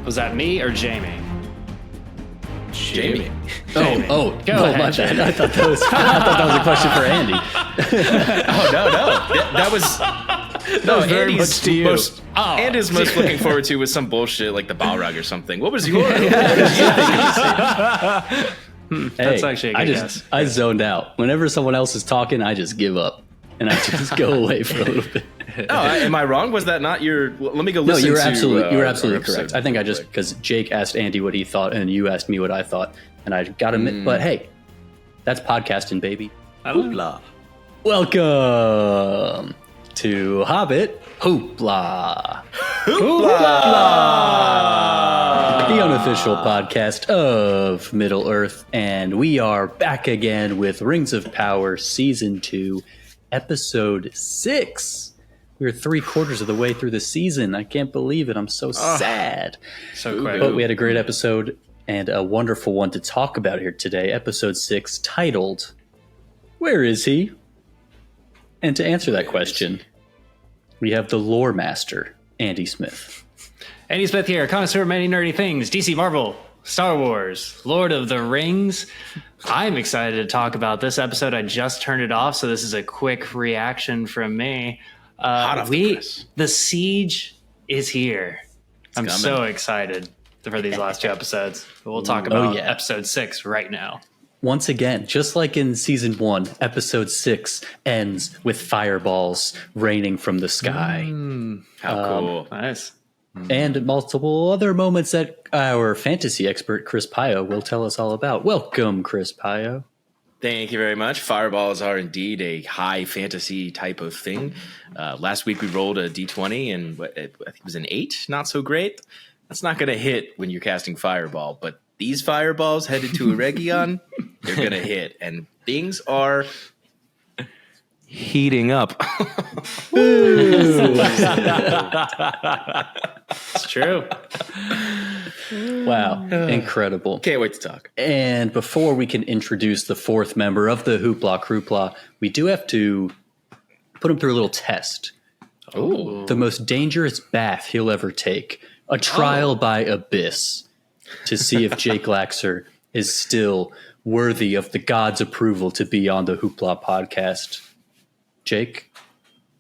Was that me or Jamie? Jamie. Go ahead, my bad. Jamie. I thought that was a question for Andy. That was very Andy's much to you. Andy's most looking forward to was some bullshit like the Balrog or something. What was your? What did you think of this? That's actually a good guess. I zoned out. Whenever someone else is talking, I just give up and I just go away for a little bit. Am I wrong? Was that not your? Let me go listen. No, you were to, absolutely correct. I think I just because Jake asked Andy what he thought and you asked me what I thought, and I got him. But hey, that's podcasting, baby. Hoopla. Welcome to Hobbit Hoopla. The unofficial podcast of Middle Earth, and we are back again with Rings of Power Season 2, Episode 6. We're 3/4 of the way through the season. I can't believe it. I'm so sad. So quick. But we had a great episode and a wonderful one to talk about here today. Episode 6, titled, Where is he? And to answer that question, we have the lore master, Andy Smith. Andy Smith here, connoisseur of many nerdy things. DC, Marvel, Star Wars, Lord of the Rings. I'm excited to talk about this episode. I just turned it off, so this is a quick reaction from me. The siege is here. I'm coming. so excited for these last 2 episodes. We'll talk about episode 6 right now. Once again, just like in season 1, episode 6 ends with fireballs raining from the sky. How cool! Nice. And multiple other moments that our fantasy expert, Chris Pio, will tell us all about. Welcome, Chris Pio. Thank you very much. Fireballs are indeed a high fantasy type of thing. Last week we rolled a d20 and I think it was an 8. Not so great. That's not going to hit when you're casting Fireball, but these fireballs headed to a Region, they're going to hit. And things are heating up. It's true. Wow, incredible. Can't wait to talk. And before we can introduce the 4th member of the Hoopla Crewpla, we do have to put him through a little test. Oh, The most dangerous bath he'll ever take. A trial by Abyss to see if Jake Laxer is still worthy of the God's approval to be on the Hoopla podcast. Jake,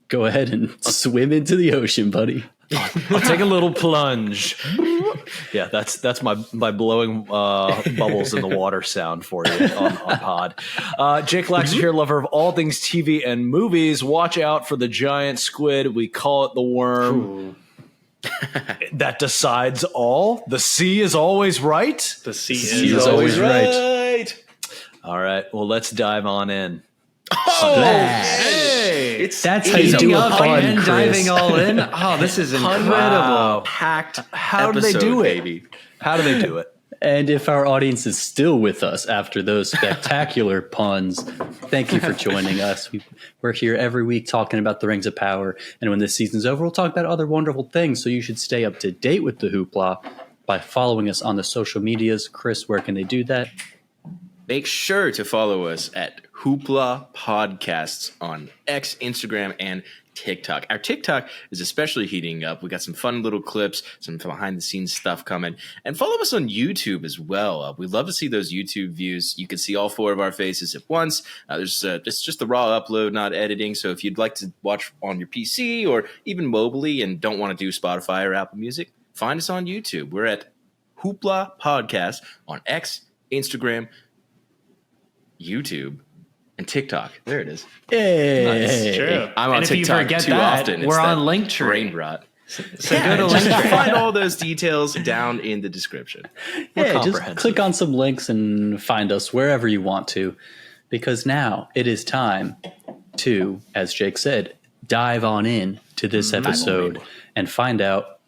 go ahead and swim into the ocean, buddy. I'll take a little plunge. Yeah, that's my blowing bubbles in the water sound for you on pod. Jake Laxer here, lover of all things TV and movies. Watch out for the giant squid. We call it the worm. That decides all. The sea is always right. The sea is always right. All right, well, let's dive on in. That's how you do a pun, and Chris. diving all in. Oh, this is incredible. Wow. packed. How do they do it? Baby. How do they do it? And if our audience is still with us after those spectacular puns, thank you for joining us. We're here every week talking about the Rings of Power. And when this season's over, we'll talk about other wonderful things. So you should stay up to date with the Hoopla by following us on the social medias. Chris, where can they do that? Make sure to follow us at Hoopla Podcasts on X, Instagram, and TikTok. Our TikTok is especially heating up. We got some fun little clips, some behind-the-scenes stuff coming. And follow us on YouTube as well. We'd love to see those YouTube views. You can see all 4 of our faces at once. It's just the raw upload, not editing. So if you'd like to watch on your PC or even mobily and don't want to do Spotify or Apple Music, find us on YouTube. We're at Hoopla Podcast on X, Instagram, YouTube, and TikTok. There it is. Hey. True. I'm on and if TikTok you forget too that, often. we're It's on that Linktree. brain rot. So go to Linktree. Find all those details down in the description. Yeah, just comprehensive. click on some links and find us wherever you want to. Because now it is time to, as Jake said, dive on in to this episode and find out,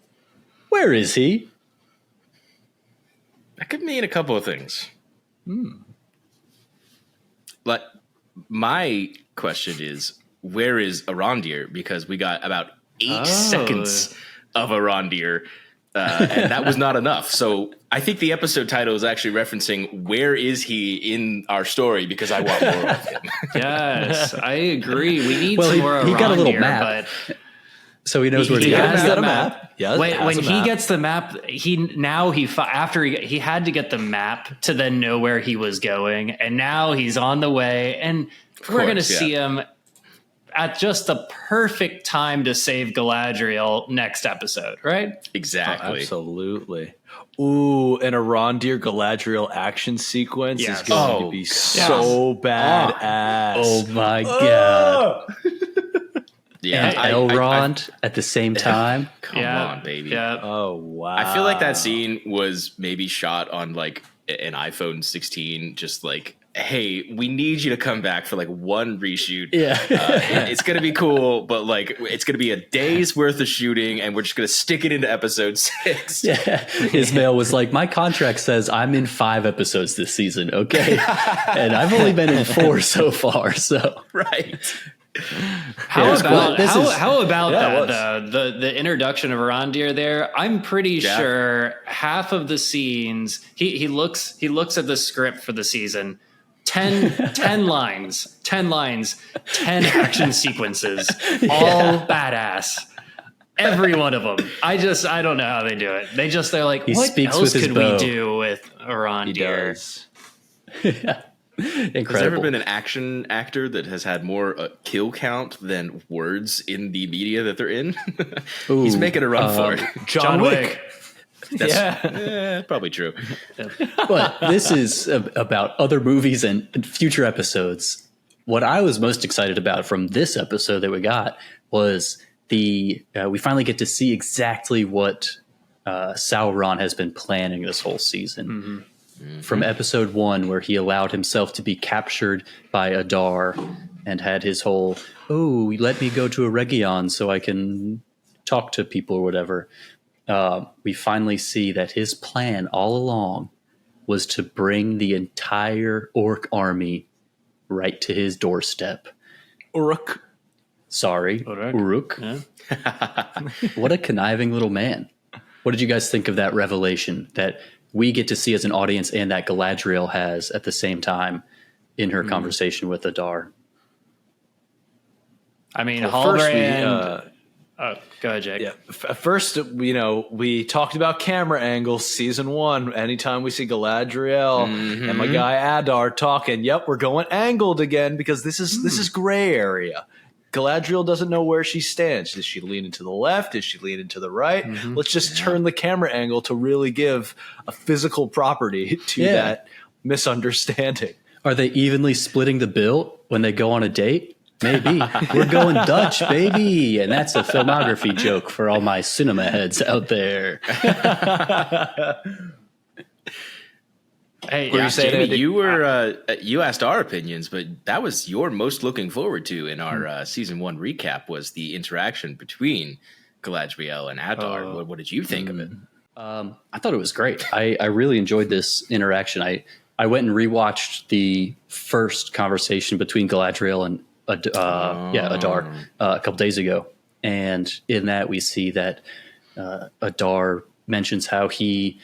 where is he? That could mean a couple of things. But my question is, where is Arondir? Because we got about 8 seconds of Arondir, and that was not enough. So I think the episode title is actually referencing where is he in our story, because I want more of him. Yes, I agree. We need Well, some more he got a little Arondir, map. but So he knows where to He go. has got the a map. map. Yeah, When he gets the map, after he had to get the map to then know where he was going, and now he's on the way, and we're going to see him at just the perfect time to save Galadriel next episode, right? Exactly. Oh, absolutely. Ooh, and a Rondir Galadriel action sequence Yes. is going to be so badass. Oh my god. Yeah, And Elrond at the same time. Come on, baby. Yeah. Oh wow. I feel like that scene was maybe shot on like an iPhone 16, just like, hey, we need you to come back for like one reshoot. Yeah. It's gonna be cool, but like it's gonna be a day's worth of shooting, and we're just gonna stick it into episode 6. Yeah. Ismail was like, my contract says I'm in 5 episodes this season, okay? And I've only been in 4 so far, so. Right. How about Yeah, the introduction of Arondir there? I'm pretty sure half of the scenes he looks at the script for the season. 10 lines, 10 action sequences, all badass. Every one of them. I don't know how they do it. They're like, He what speaks else with his could bow. we do with Arondir? Incredible. Has there ever been an action actor that has had more kill count than words in the media that they're in? He's making a run for it. John Wick. That's probably true. But this is about other movies and future episodes. What I was most excited about from this episode that we got was we finally get to see exactly what Sauron has been planning this whole season. Mm-hmm. From episode 1, where he allowed himself to be captured by Adar and had his whole, let me go to a Region so I can talk to people or whatever. We finally see that his plan all along was to bring the entire orc army right to his doorstep. Uruk. Sorry, Uruk. Yeah. What a conniving little man. What did you guys think of that revelation that we get to see as an audience and that Galadriel has at the same time in her conversation with Adar? I mean, Well, Halbrand. Go ahead, Jake. Yeah. First, we talked about camera angles, season 1. Anytime we see Galadriel and my guy Adar talking, yep, we're going angled again because this is gray area. Galadriel doesn't know where she stands. Is she leaning to the left? Is she leaning to the right? Let's just turn the camera angle to really give a physical property to that misunderstanding. Are they evenly splitting the bill when they go on a date? Maybe. We're going Dutch, baby. And that's a filmography joke for all my cinema heads out there. Hey, You Jamie, you asked our opinions, but that was your most looking forward to in our season 1 recap was the interaction between Galadriel and Adar. What did you think of it? I thought it was great. I really enjoyed this interaction. I went and rewatched the first conversation between Galadriel and Adar a couple days ago. And in that we see that Adar mentions how he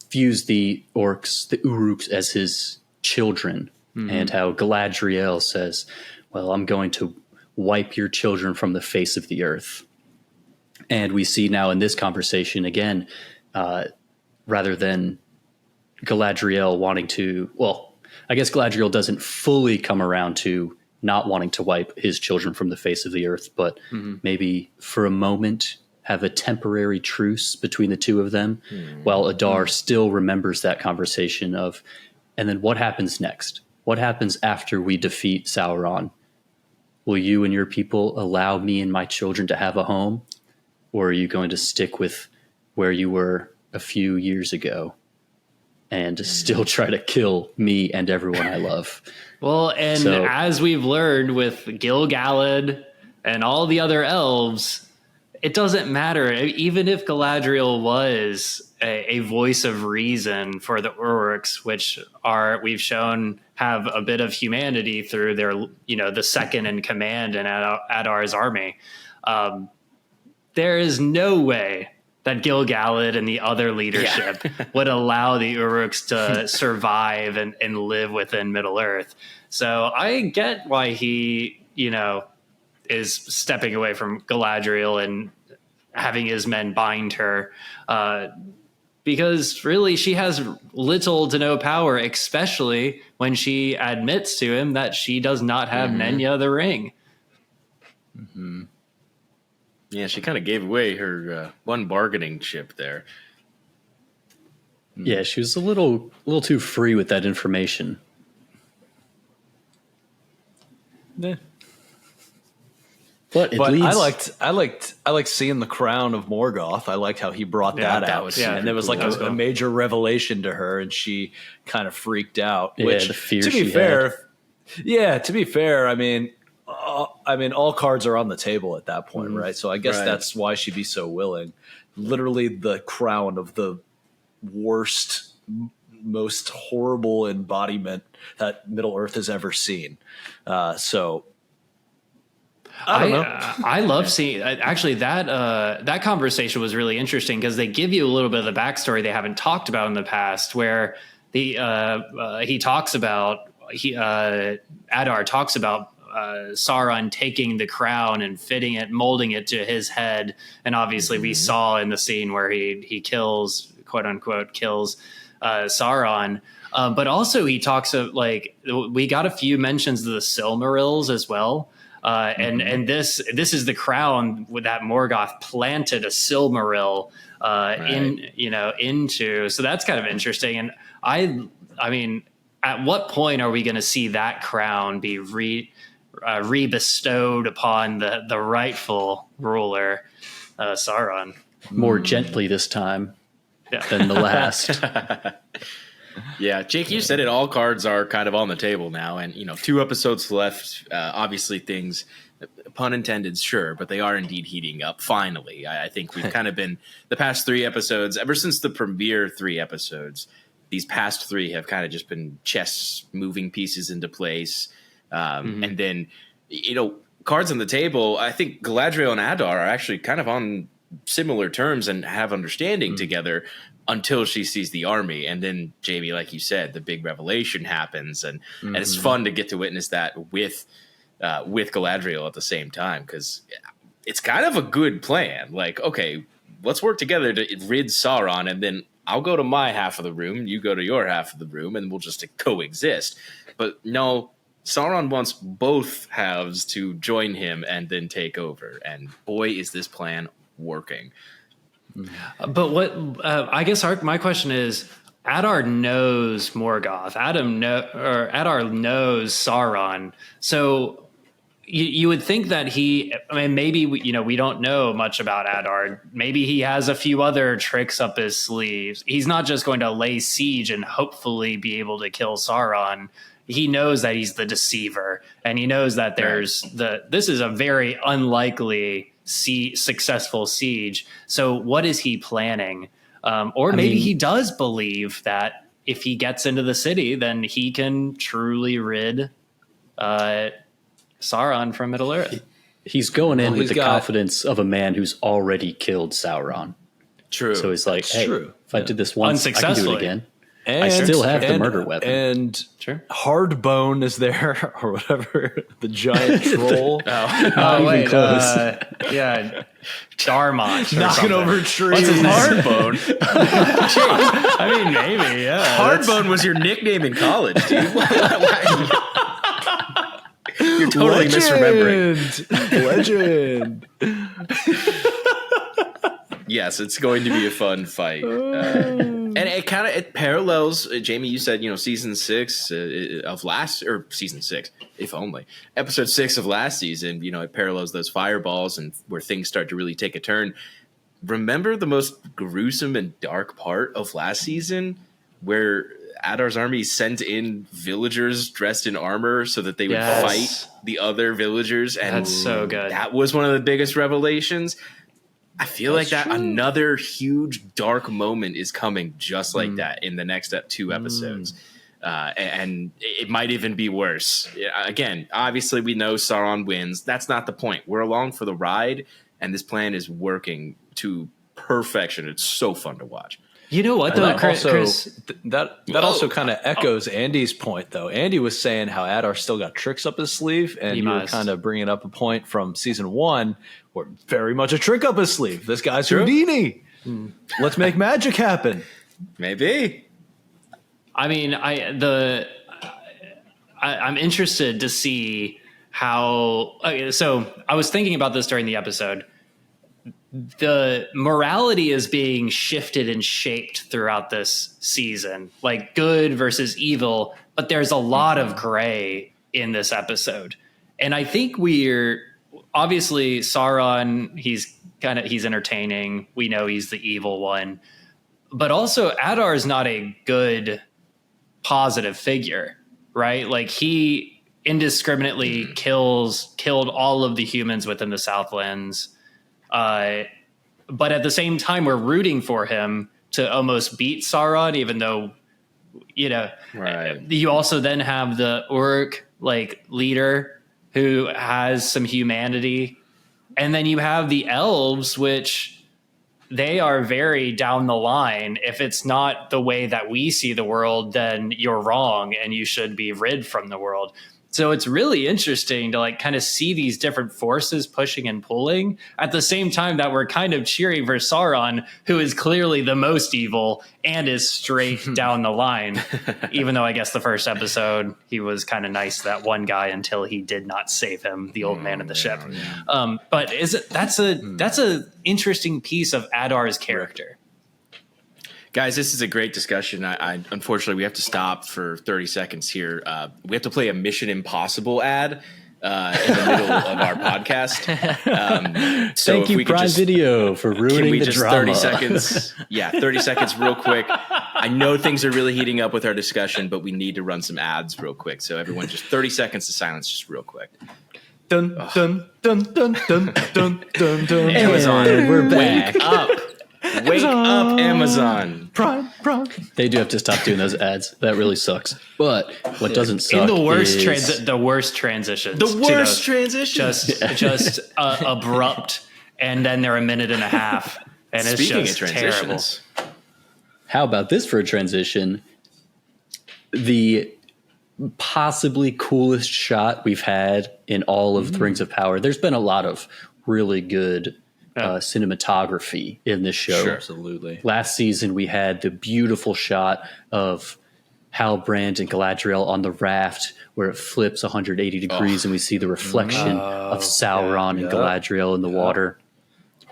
views the orcs, the Uruks, as his children, and how Galadriel says, well, I'm going to wipe your children from the face of the earth. And we see now in this conversation again, rather than Galadriel wanting to, I guess Galadriel doesn't fully come around to not wanting to wipe his children from the face of the earth, but maybe for a moment have a temporary truce between the two of them, while Adar still remembers that conversation of, and then what happens next? What happens after we defeat Sauron? Will you and your people allow me and my children to have a home? Or are you going to stick with where you were a few years ago and still try to kill me and everyone I love? Well, and as we've learned with Gil-galad and all the other elves, it doesn't matter. Even if Galadriel was a voice of reason for the Uruks, which we've shown have a bit of humanity through their, the second in command in Adar's army, there is no way that Gil-galad and the other leadership would allow the Uruks to survive and live within Middle Earth. So I get why he, is stepping away from Galadriel and having his men bind her, because really she has little to no power, especially when she admits to him that she does not have Nenya the ring. Mm-hmm. Yeah, she kind of gave away her one bargaining chip there. Yeah, she was a little too free with that information. Yeah. But leads... I liked seeing the crown of Morgoth. I liked how he brought that out. And it was like a major revelation to her, and she kind of freaked out. Yeah, which, the fear to be she fair, to be fair, I mean, all cards are on the table at that point, right? So I guess that's why she'd be so willing. Literally, the crown of the worst, most horrible embodiment that Middle Earth has ever seen. So I don't know. I love seeing actually that conversation was really interesting because they give you a little bit of the backstory they haven't talked about in the past, where he talks about Adar talks about Sauron taking the crown and fitting it, molding it to his head, and obviously we saw in the scene where he kills, quote unquote, kills Sauron. But also he talks of, like, we got a few mentions of the Silmarils as well. And this is the crown that Morgoth planted a Silmaril into. So that's kind of interesting. And I mean, at what point are we going to see that crown be re-bestowed upon the rightful ruler, Sauron? More gently this time than the last. Yeah, Jake, you said it. All cards are kind of on the table now, and 2 episodes left. Obviously, things, pun intended, sure, but they are indeed heating up. Finally, I think we've kind of been the past 3 episodes, ever since the premiere 3 episodes. These past 3 have kind of just been chess moving pieces into place, and then cards on the table. I think Galadriel and Adar are actually kind of on similar terms and have understanding together until she sees the army. And then, Jamie, like you said, the big revelation happens, and it's fun to get to witness that with Galadriel at the same time, because it's kind of a good plan. Like, okay, let's work together to rid Sauron, and then I'll go to my half of the room, you go to your half of the room, and we'll just coexist. But no, Sauron wants both halves to join him and then take over. And boy, is this plan working. But what I guess my question is, Adar knows Morgoth. Adar knows Sauron. So you would think that maybe we don't know much about Adar. Maybe he has a few other tricks up his sleeves. He's not just going to lay siege and hopefully be able to kill Sauron. He knows that he's the deceiver, and he knows that this is a very unlikely successful siege. So what is he planning? Or maybe he does believe that if he gets into the city, then he can truly rid Sauron from Middle Earth. He's going in with the confidence of a man who's already killed Sauron. True. So he's like, if I did this once, I can do Unsuccessfully. it again. And, I still have the murder weapon. And Hardbone is there, or whatever, the giant troll. Wait, close. Darmot. Knocking over trees. What's his name? Hardbone? I mean, maybe, yeah. Hardbone was your nickname in college, dude. You're totally misremembering. Legend. Yes, it's going to be a fun fight. And it parallels, Jamie, you said, season 6 of season 6, if only, episode 6 of last season, it parallels those fireballs and where things start to really take a turn. Remember the most gruesome and dark part of last season, where Adar's army sent in villagers dressed in armor so that they would fight the other villagers? And that's so good. That was one of the biggest revelations. I feel like that another huge dark moment is coming just like that in the next 2 episodes. And it might even be worse. Again, obviously we know Sauron wins. That's not the point. We're along for the ride, and this plan is working to perfection. It's so fun to watch. You know what, though, That Chris? that also kind of echoes Andy's point, though. Andy was saying how Adar still got tricks up his sleeve, and you were kind of bringing up a point from season 1 where very much a trick up his sleeve. This guy's Houdini. Let's make magic happen. Maybe. I mean, I'm interested to see how. Okay, so I was thinking about this during the episode. The morality is being shifted and shaped throughout this season, like good versus evil, but there's a lot of gray in this episode. And I think we're obviously Sauron, he's entertaining. We know he's the evil one, but also Adar is not a good positive figure, right? Like he indiscriminately killed all of the humans within the Southlands. But at the same time, we're rooting for him to almost beat Sauron, even though, right. You also then have the Uruk leader who has some humanity. And then you have the elves, which they are very down the line. If it's not the way that we see the world, then you're wrong and you should be rid from the world. So it's really interesting to kind of see these different forces pushing and pulling at the same time that we're kind of cheering for Sauron, who is clearly the most evil and is straight down the line. Even though I guess the first episode, he was kind of nice to that one guy until he did not save him, the old man in the ship. Yeah. But that's a interesting piece of Adar's character. Guys, this is a great discussion. I unfortunately, we have to stop for 30 seconds here. We have to play a Mission Impossible ad in the middle of our podcast. So Thank you, Prime Video, for ruining the drama. 30 seconds? Yeah, 30 seconds real quick. I know things are really heating up with our discussion, but we need to run some ads real quick. So everyone, just 30 seconds of silence, just real quick. Dun, dun, dun, dun, dun, dun, dun, dun. Amazon, we're back. Wake up. Wake up, Amazon. Prime. They do have to stop doing those ads. That really sucks. But what doesn't suck in the worst is... the worst transitions. The worst transitions. Just abrupt, and then they're a minute and a half. And Speaking it's just terrible. How about this for a transition? The possibly coolest shot we've had in all of the Rings of Power. There's been a lot of really good cinematography in this show. Sure, absolutely. Last season, we had the beautiful shot of Halbrand and Galadriel on the raft where it flips 180 degrees and we see the reflection of Sauron and Galadriel in the water,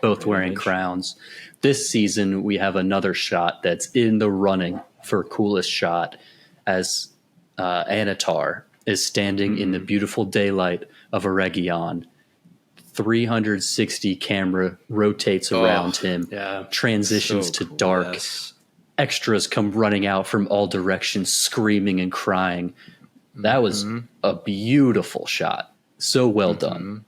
both wearing crowns. This season, we have another shot that's in the running for coolest shot as Annatar is standing in the beautiful daylight of Eregion. 360 camera rotates around him, transitions to dark. Yes. Extras come running out from all directions, screaming and crying. That was a beautiful shot. So well done.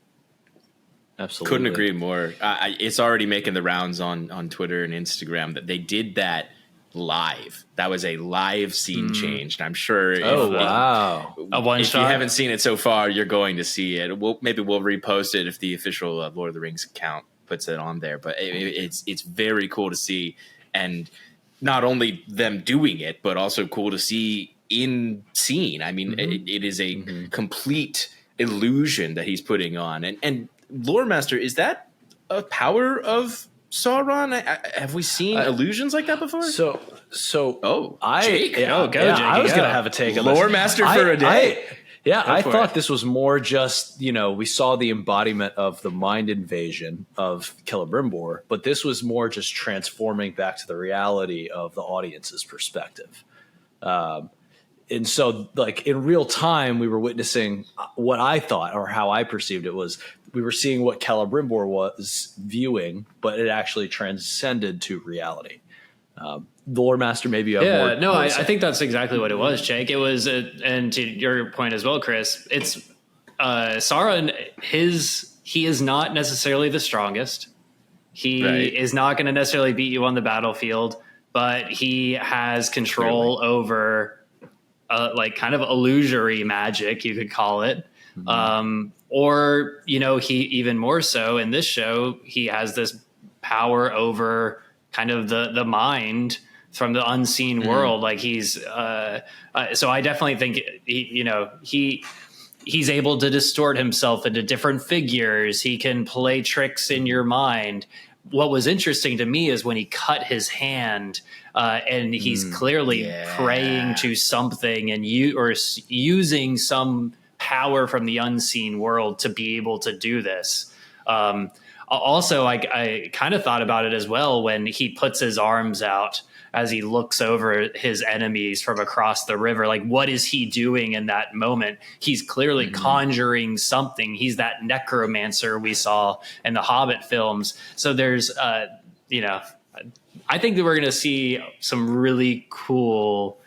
Absolutely. Couldn't agree more. It's already making the rounds on Twitter and Instagram that they did that live. That was a live scene change. And I'm sure wow. A one if shot. you haven't seen it so far, you're going to see it. Maybe we'll repost it if the official Lord of the Rings account puts it on there. But it's very cool to see. And not only them doing it, but also cool to see in scene. I mean, it is a complete illusion that he's putting on. And Lore Master, is that a power of Sauron? Have we seen illusions like that before? Jake. I was gonna have a take on this. Lore Master for a day. I thought this was more just, we saw the embodiment of the mind invasion of Celebrimbor, but this was more just transforming back to the reality of the audience's perspective. And so, in real time, we were witnessing what I thought, or how I perceived it, was we were seeing what Celebrimbor was viewing, but it actually transcended to reality. The Lore Master, maybe you have more. I think that's exactly what it was, Jake. It was, and to your point as well, Chris, it's Sauron. He is not necessarily the strongest. He is not going to necessarily beat you on the battlefield, but he has control over kind of illusory magic, you could call it. Or, he even more so in this show, he has this power over kind of the mind from the unseen world. Like he's so I definitely think he's able to distort himself into different figures. He can play tricks in your mind. What was interesting to me is when he cut his hand, and he's clearly praying to something and using some power from the unseen world to be able to do this. Also, I kind of thought about it as well when he puts his arms out as he looks over his enemies from across the river. Like, what is he doing in that moment? He's clearly conjuring something. He's that necromancer we saw in the Hobbit films. So there's, I think that we're going to see some really cool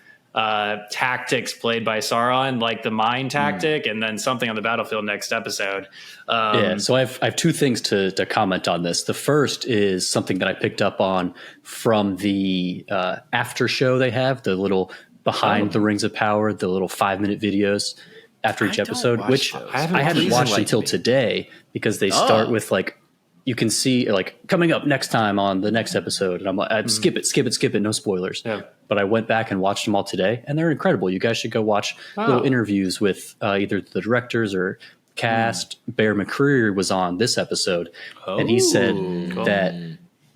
tactics played by Sauron, like the mind tactic, and then something on the battlefield next episode. So I have two things to comment on this. The first is something that I picked up on from the after show they have, the little behind the Rings of Power, the little 5-minute videos after each episode, which I hadn't watched until today, because they start with like, you can see like coming up next time on the next episode. And I'm like, I'd skip it. No spoilers. Yeah. But I went back and watched them all today, and they're incredible. You guys should go watch little interviews with either the directors or cast. Bear McCreary was on this episode, and he said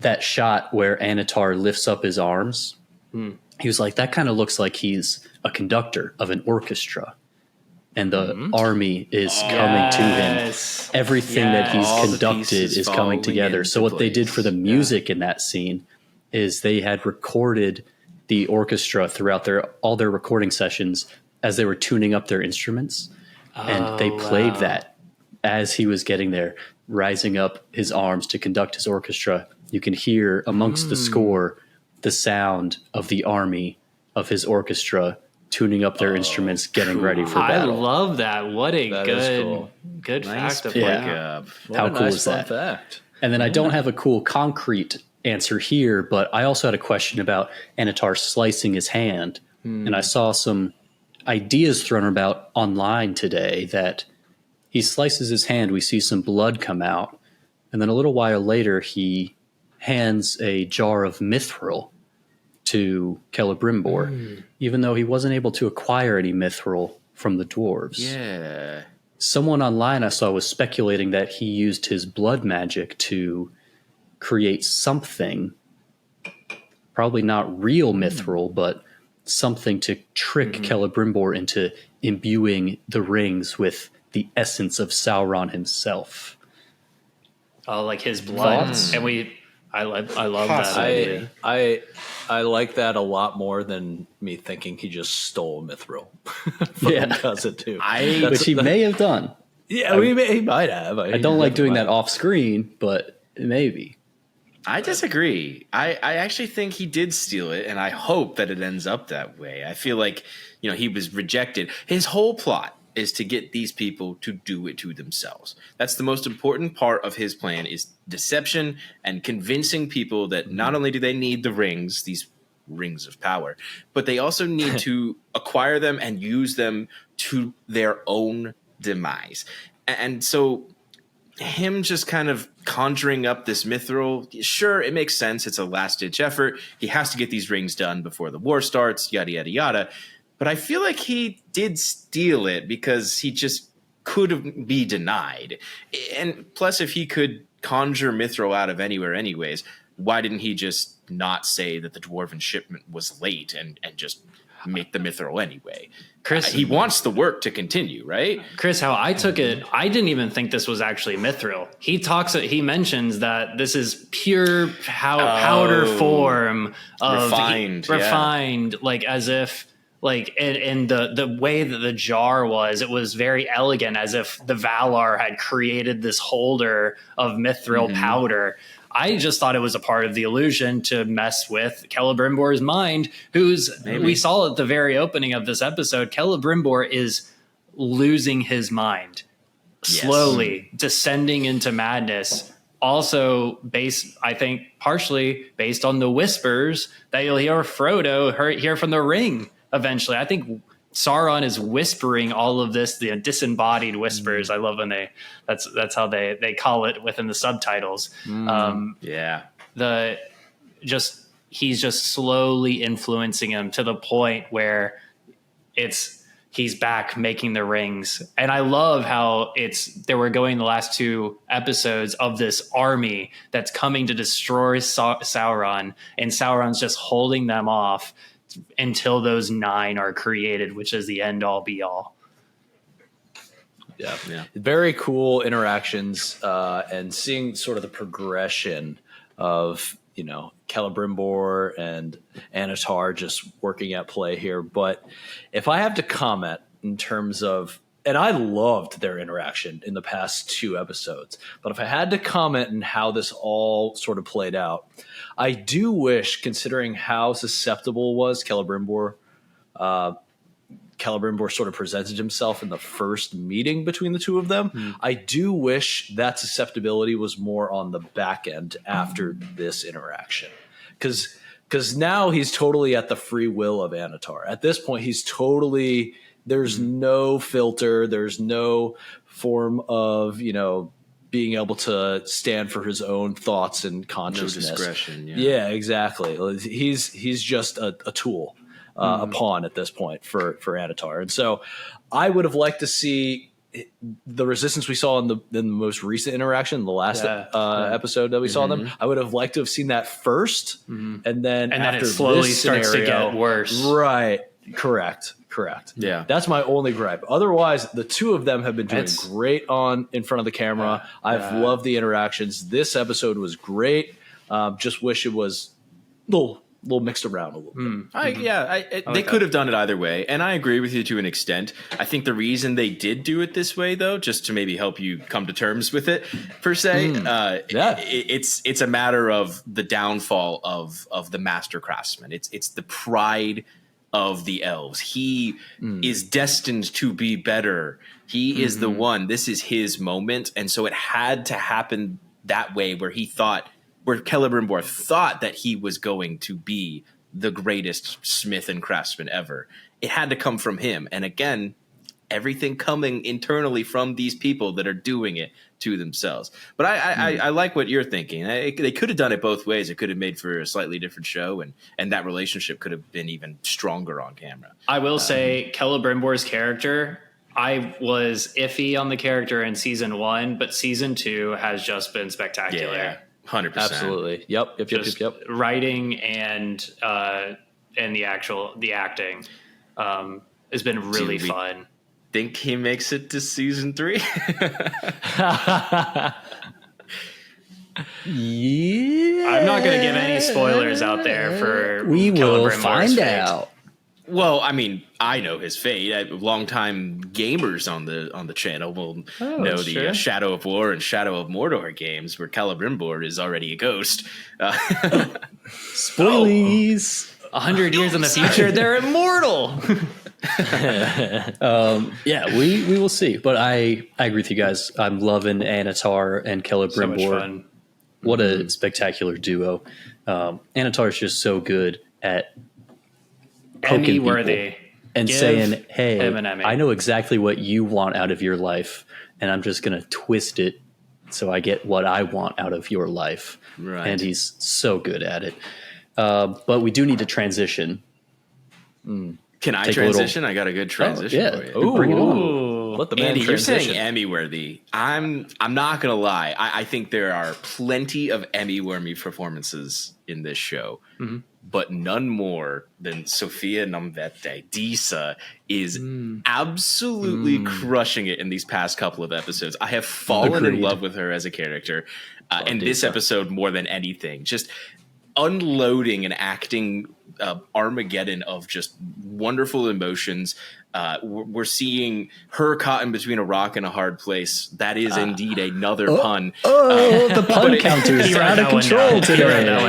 that shot where Annatar lifts up his arms, he was like, that kind of looks like he's a conductor of an orchestra. And the army is coming to him. Everything that he's conducted is coming together. So what they did for the music in that scene is they had recorded the orchestra throughout all their recording sessions as they were tuning up their instruments. And they played that as he was getting there, rising up his arms to conduct his orchestra. You can hear amongst the score the sound of the army of his orchestra tuning up their instruments, getting ready for battle. I love that. What a good fact to pick up. How cool is that? Fact. And then I don't have a cool concrete answer here, but I also had a question about Annatar slicing his hand. And I saw some ideas thrown about online today that he slices his hand, we see some blood come out, and then a little while later he hands a jar of mithril to Celebrimbor, even though he wasn't able to acquire any mithril from the dwarves. Yeah. Someone online I saw was speculating that he used his blood magic to create something, probably not real mithril, but something to trick Celebrimbor into imbuing the rings with the essence of Sauron himself. Oh, like his blood. Thoughts? And I love that idea. I like that a lot more than me thinking he just stole mithril. Does it too? Which he may have done. Yeah, he might have. I don't like doing that off screen, but maybe. I disagree. I actually think he did steal it, and I hope that it ends up that way. I feel like, he was rejected. His whole plot is to get these people to do it to themselves. That's the most important part of his plan, is deception and convincing people that not only do they need the rings, these rings of power, but they also need to acquire them and use them to their own demise. And so him just kind of conjuring up this mithril, sure, it makes sense. It's a last-ditch effort. He has to get these rings done before the war starts, yada, yada, yada. But I feel like he did steal it because he just couldn't be denied. And plus, if he could conjure mithril out of anywhere anyways, why didn't he just not say that the dwarven shipment was late and just make the mithril anyway? Chris, he wants the work to continue, right? Chris, how I took it, I didn't even think this was actually mithril. He mentions that this is pure powder form of refined, like as if, like, and the way that the jar was, it was very elegant, as if the Valar had created this holder of mithril powder. I just thought it was a part of the illusion to mess with Celebrimbor's mind, we saw at the very opening of this episode, Celebrimbor is losing his mind, slowly descending into madness. Also I think partially based on the whispers that you'll hear Frodo hear from the ring eventually. I think Sauron is whispering all of this, the disembodied whispers. I love when that's how they call it within the subtitles. he's just slowly influencing him to the point where he's back making the rings. And I love how they were going the last 2 episodes of this army that's coming to destroy Sauron, and Sauron's just holding them off until those 9 are created, which is the end all be all. Yeah. Very cool interactions, and seeing sort of the progression of, Celebrimbor and Annatar just working at play here. But if I have to comment in terms of, and I loved their interaction in the past 2 episodes, but if I had to comment on how this all sort of played out, I do wish, considering how susceptible was Celebrimbor sort of presented himself in the first meeting between the 2 of them. I do wish that susceptibility was more on the back end after this interaction. Because now he's totally at the free will of Annatar. At this point, he's totally, there's no filter. There's no form of, being able to stand for his own thoughts and consciousness. No discretion. Yeah, exactly. He's just a tool. A pawn at this point for Annatar. And so I would have liked to see the resistance we saw in the most recent interaction, the last episode that we saw them. I would have liked to have seen that first, and then after it slowly this starts scenario, to get worse. Right. Correct. Yeah. That's my only gripe. Otherwise, the 2 of them have been doing great in front of the camera. I've loved the interactions. This episode was great. Just wish it was a little mixed around a little bit. They could have done it either way, and I agree with you to an extent. I think the reason they did do it this way, though, just to maybe help you come to terms with it, per se, it's a matter of the downfall of the master craftsman. It's the pride of the elves. He is destined to be better. He is the one. This is his moment, and so it had to happen that way, where Celebrimbor thought that he was going to be the greatest smith and craftsman ever. It had to come from him. And again, everything coming internally from these people that are doing it to themselves. But I like what you're thinking. They could have done it both ways. It could have made for a slightly different show, and that relationship could have been even stronger on camera. I will say Celebrimbor's character, I was iffy on the character in season 1, but season 2 has just been spectacular. Yeah. 100%. Absolutely. Yep. Writing and the acting has been really fun. Think he makes it to season 3? Yeah. I'm not going to give any spoilers out there for We will Celebrimbor's find fate. out. Well, I mean, I know his fate. Longtime gamers on the channel will know the sure. Shadow of War and Shadow of Mordor games, where Celebrimbor is already a ghost. Spoilies. 100 years in the future, they're immortal. Yeah, we will see. But I agree with you guys. I'm loving Annatar and Celebrimbor. So much fun. What a spectacular duo. Annatar is just so good at poking Emmy people worthy. and Give saying, hey, him an Emmy. I know exactly what you want out of your life, and I'm just going to twist it so I get what I want out of your life. Right. And he's so good at it. But we do need to transition. Can I Take a little- transition? I got a good transition yeah. for you. Bring it on. Ooh. Let the man Andy, you're transition. saying Emmy worthy. I'm not gonna lie. I think there are plenty of Emmy worthy performances in this show, but none more than Sophia Nomvete. Disa is absolutely crushing it in these past couple of episodes. I have fallen in Agreed. love with her as a character, and this Disa. episode more than anything. Just unloading and acting Armageddon of just wonderful emotions. We're seeing her caught in between a rock and a hard place. That is indeed another pun. Oh, the pun counter is He wrote out of that one control down. He wrote today. that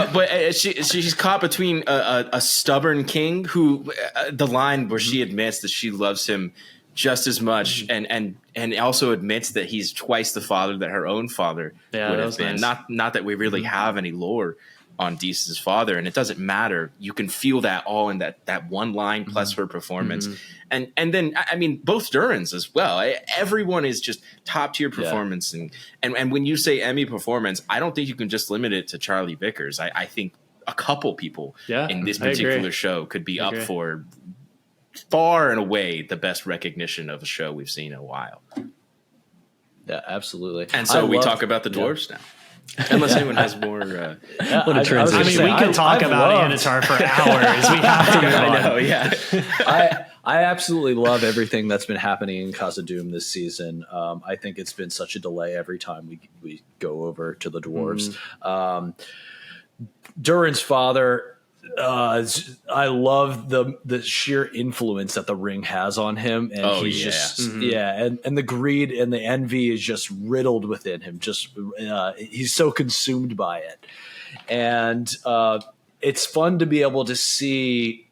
one down. But she's caught between a stubborn king who the line where she admits that she loves him just as much and also admits that he's twice the father that her own father Yeah, would that have was been. nice. Not that we really have any lore on Disa's father, and it doesn't matter. You can feel that all in that one line plus her performance. And then, I mean, both Durin's as well. Everyone is just top tier performance. And when you say Emmy performance, I don't think you can just limit it to Charlie Vickers. I think a couple people in this particular show could be up for far and away the best recognition of a show we've seen in a while. Yeah, absolutely. And so we talk about the dwarves now. Unless anyone has more. What a transition. I mean, we could talk about Annatar for hours. We have to move on. I know, yeah. I absolutely love everything that's been happening in Khazad-dûm this season. I think it's been such a delay every time we go over to the dwarves. Durin's father, I love the sheer influence that the ring has on him, and he's just and the greed and the envy is just riddled within him. Just he's so consumed by it, and it's fun to be able to see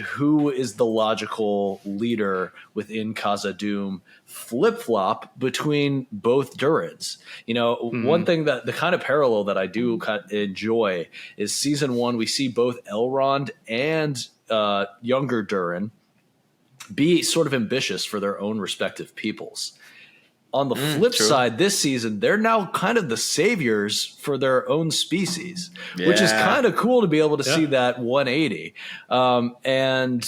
who is the logical leader within Khazad-dûm flip-flop between both Durins. You know, one thing that the kind of parallel that I do enjoy is season 1, we see both Elrond and younger Durin be sort of ambitious for their own respective peoples. On the flip side, this season, they're now kind of the saviors for their own species, which is kind of cool to be able to see that 180. And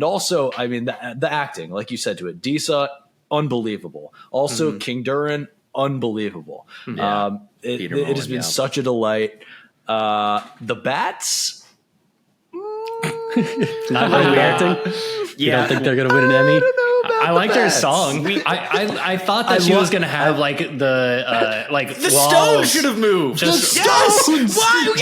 also, I mean, the acting, like you said to it, Disa, unbelievable. Also, King Durin, unbelievable. It has been such a delight. The bats, not overreacting. You don't think they're going to win an Emmy? I liked her song. I thought that she was going to have like the Stones should have moved. The Stones. Why?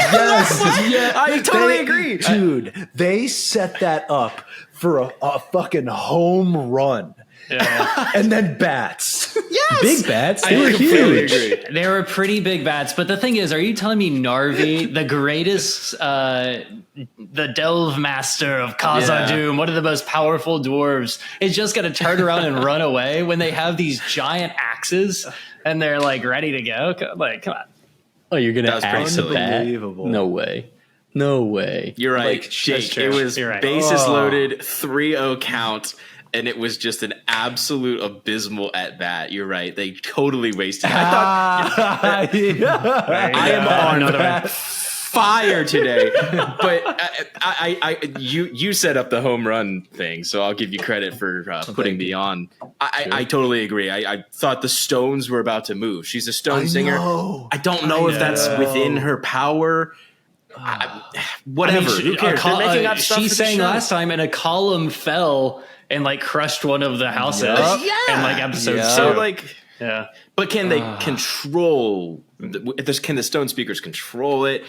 I totally agree, dude. They set that up for a fucking home run. Yeah. And then bats. Yes. Big bats. They were huge. huge. They were pretty big bats. But the thing is, are you telling me Narvi, the greatest, the delve master of Khazad-dûm, one of the most powerful dwarves, is just going to turn around and run away when they have these giant axes and they're like ready to go? Like, come on. Oh, you're going to axe a bat? Unbelievable. No way. No way. You're right, Like, Jake. true. It was You're right. bases loaded, 3-0 count. And it was just an absolute abysmal at bat. You're right. They totally wasted it. I am on fire today. But you set up the home run thing, so I'll give you credit for putting me on. I totally agree. I thought the Stones were about to move. She's a stone singer. I don't know if that's within her power. Whatever. Who cares? They're making up stuff she for the sang show. last time and a column fell and like crushed one of the houses in like episode 2. So like, yeah. But can they control? Can the stone speakers control it?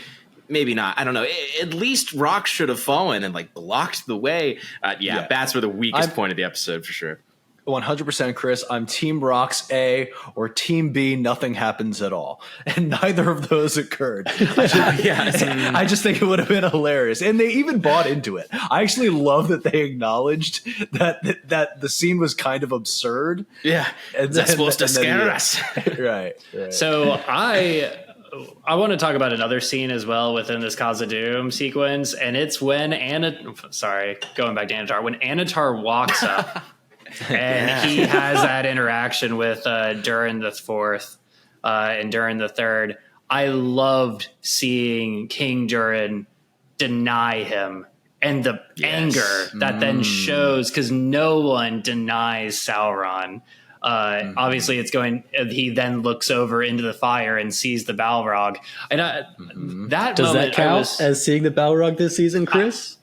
Maybe not. I don't know. At least rocks should have fallen and like blocked the way. Bats were the weakest point of the episode for sure. 100%, Chris. I'm Team Rocks A or Team B. Nothing happens at all, and neither of those occurred. I just think it would have been hilarious, and they even bought into it. I actually love that they acknowledged that the scene was kind of absurd. Yeah, and that's supposed to scare us, right? So I want to talk about another scene as well within this Khazad-dûm sequence, and it's when going back to Annatar, when Annatar walks up. And he has that interaction with Durin the Fourth and Durin the Third. I loved seeing King Durin deny him and the anger that then shows, because no one denies Sauron. Obviously, he then looks over into the fire and sees the Balrog. And that does moment that count as seeing the Balrog this season, Chris?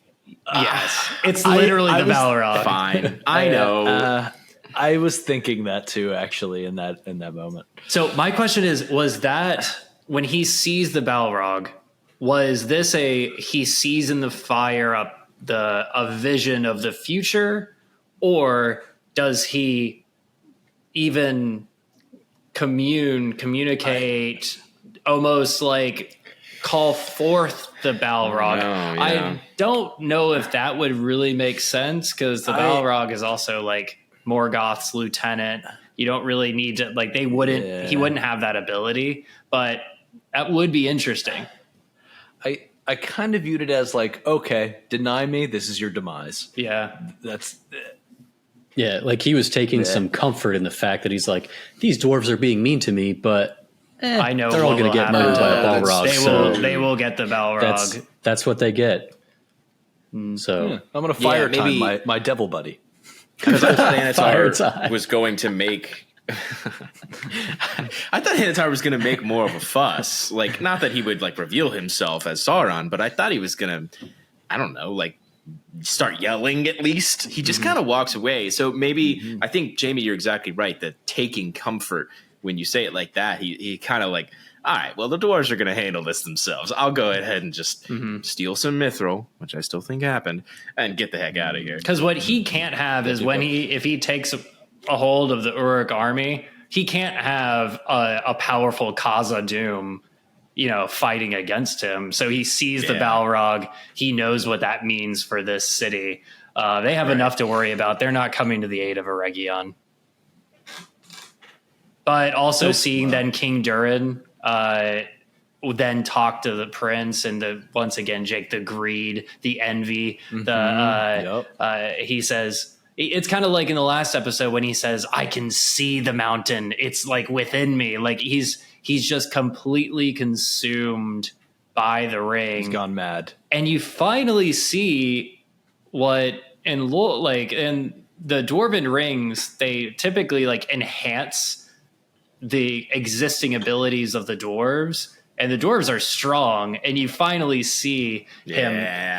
Yes, it's literally the Balrog. Fine, I know. I was thinking that too, actually, in that moment. So my question is: was that when he sees the Balrog? Was this he sees in the fire a vision of the future, or does he even communicate almost like call forth the Balrog? I don't know if that would really make sense, because the Balrog is also like Morgoth's lieutenant. You don't really need to he wouldn't have that ability, but that would be interesting. I kind of viewed it as like, okay, deny me, this is your demise. Yeah. That's Yeah, like he was taking some comfort in the fact that he's like, these dwarves are being mean to me, but I know they're all going to get murdered by a Balrog. They will get the Balrog. That's what they get. So I'm going to fire maybe- time my devil buddy. Because I thought Fire Annatar time. was going to make. I thought Annatar was going to make more of a fuss. Like, not that he would like reveal himself as Sauron, but I thought he was going to, I don't know, like start yelling at least. He just kind of walks away. So maybe I think, Jamie, you're exactly right. That taking comfort when you say it like that, he kind of like, all right, well, the dwarves are going to handle this themselves. I'll go ahead and just steal some mithril, which I still think happened, and get the heck out of here. Because what he can't have is if he takes a hold of the Uruk army, he can't have a powerful Khazad-dûm, fighting against him. So he sees the Balrog. He knows what that means for this city. They have enough to worry about. They're not coming to the aid of Eregion. But also seeing then King Durin then talk to the prince and once again, Jake, the greed, the envy, he says, it's kind of like in the last episode when he says, I can see the mountain. It's like within me. Like he's just completely consumed by the ring. He's gone mad. And you finally see what in the dwarven rings, they typically like enhance the existing abilities of the dwarves, and the dwarves are strong, and you finally see him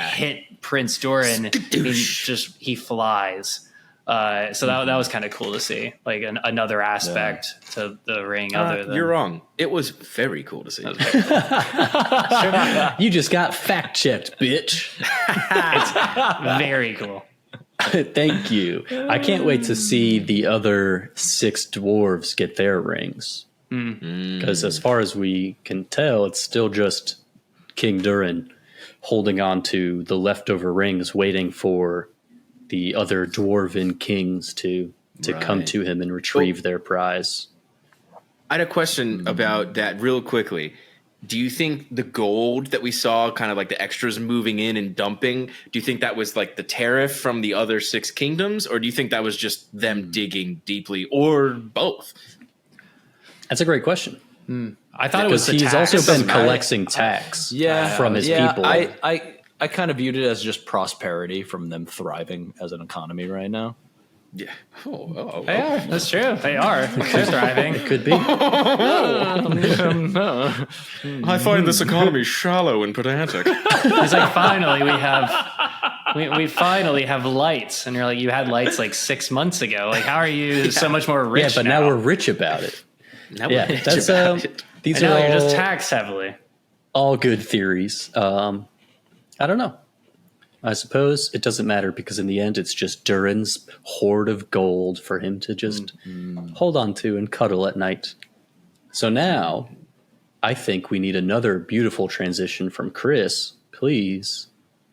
hit Prince Durin. He flies. So that was kind of cool to see, like another aspect to the ring. Other than You're wrong. It was very cool to see. you just got fact checked, bitch. It's very cool. Thank you. I can't wait to see the other 6 dwarves get their rings. Because as far as we can tell, it's still just King Durin holding on to the leftover rings, waiting for the other dwarven kings to come to him and retrieve their prize. I had a question about that real quickly. Do you think the gold that we saw, kind of like the extras moving in and dumping, do you think that was like the tariff from the other 6 kingdoms? Or do you think that was just them digging deeply, or both? That's a great question. I thought it was the he's tax. also been collecting tax from his people. I kind of viewed it as just prosperity from them thriving as an economy right now. Yeah. They are. That's true. They are. They're thriving. It could be. I find this economy shallow and pedantic. It's like finally we finally have lights, and you're like, you had lights like 6 months ago. Like, how are you so much more rich? Yeah, but now we're rich about it. That's these and are now all, you're just taxed heavily. all good theories. I don't know. I suppose it doesn't matter because in the end, it's just Durin's hoard of gold for him to just hold on to and cuddle at night. So now, I think we need another beautiful transition from Chris, please,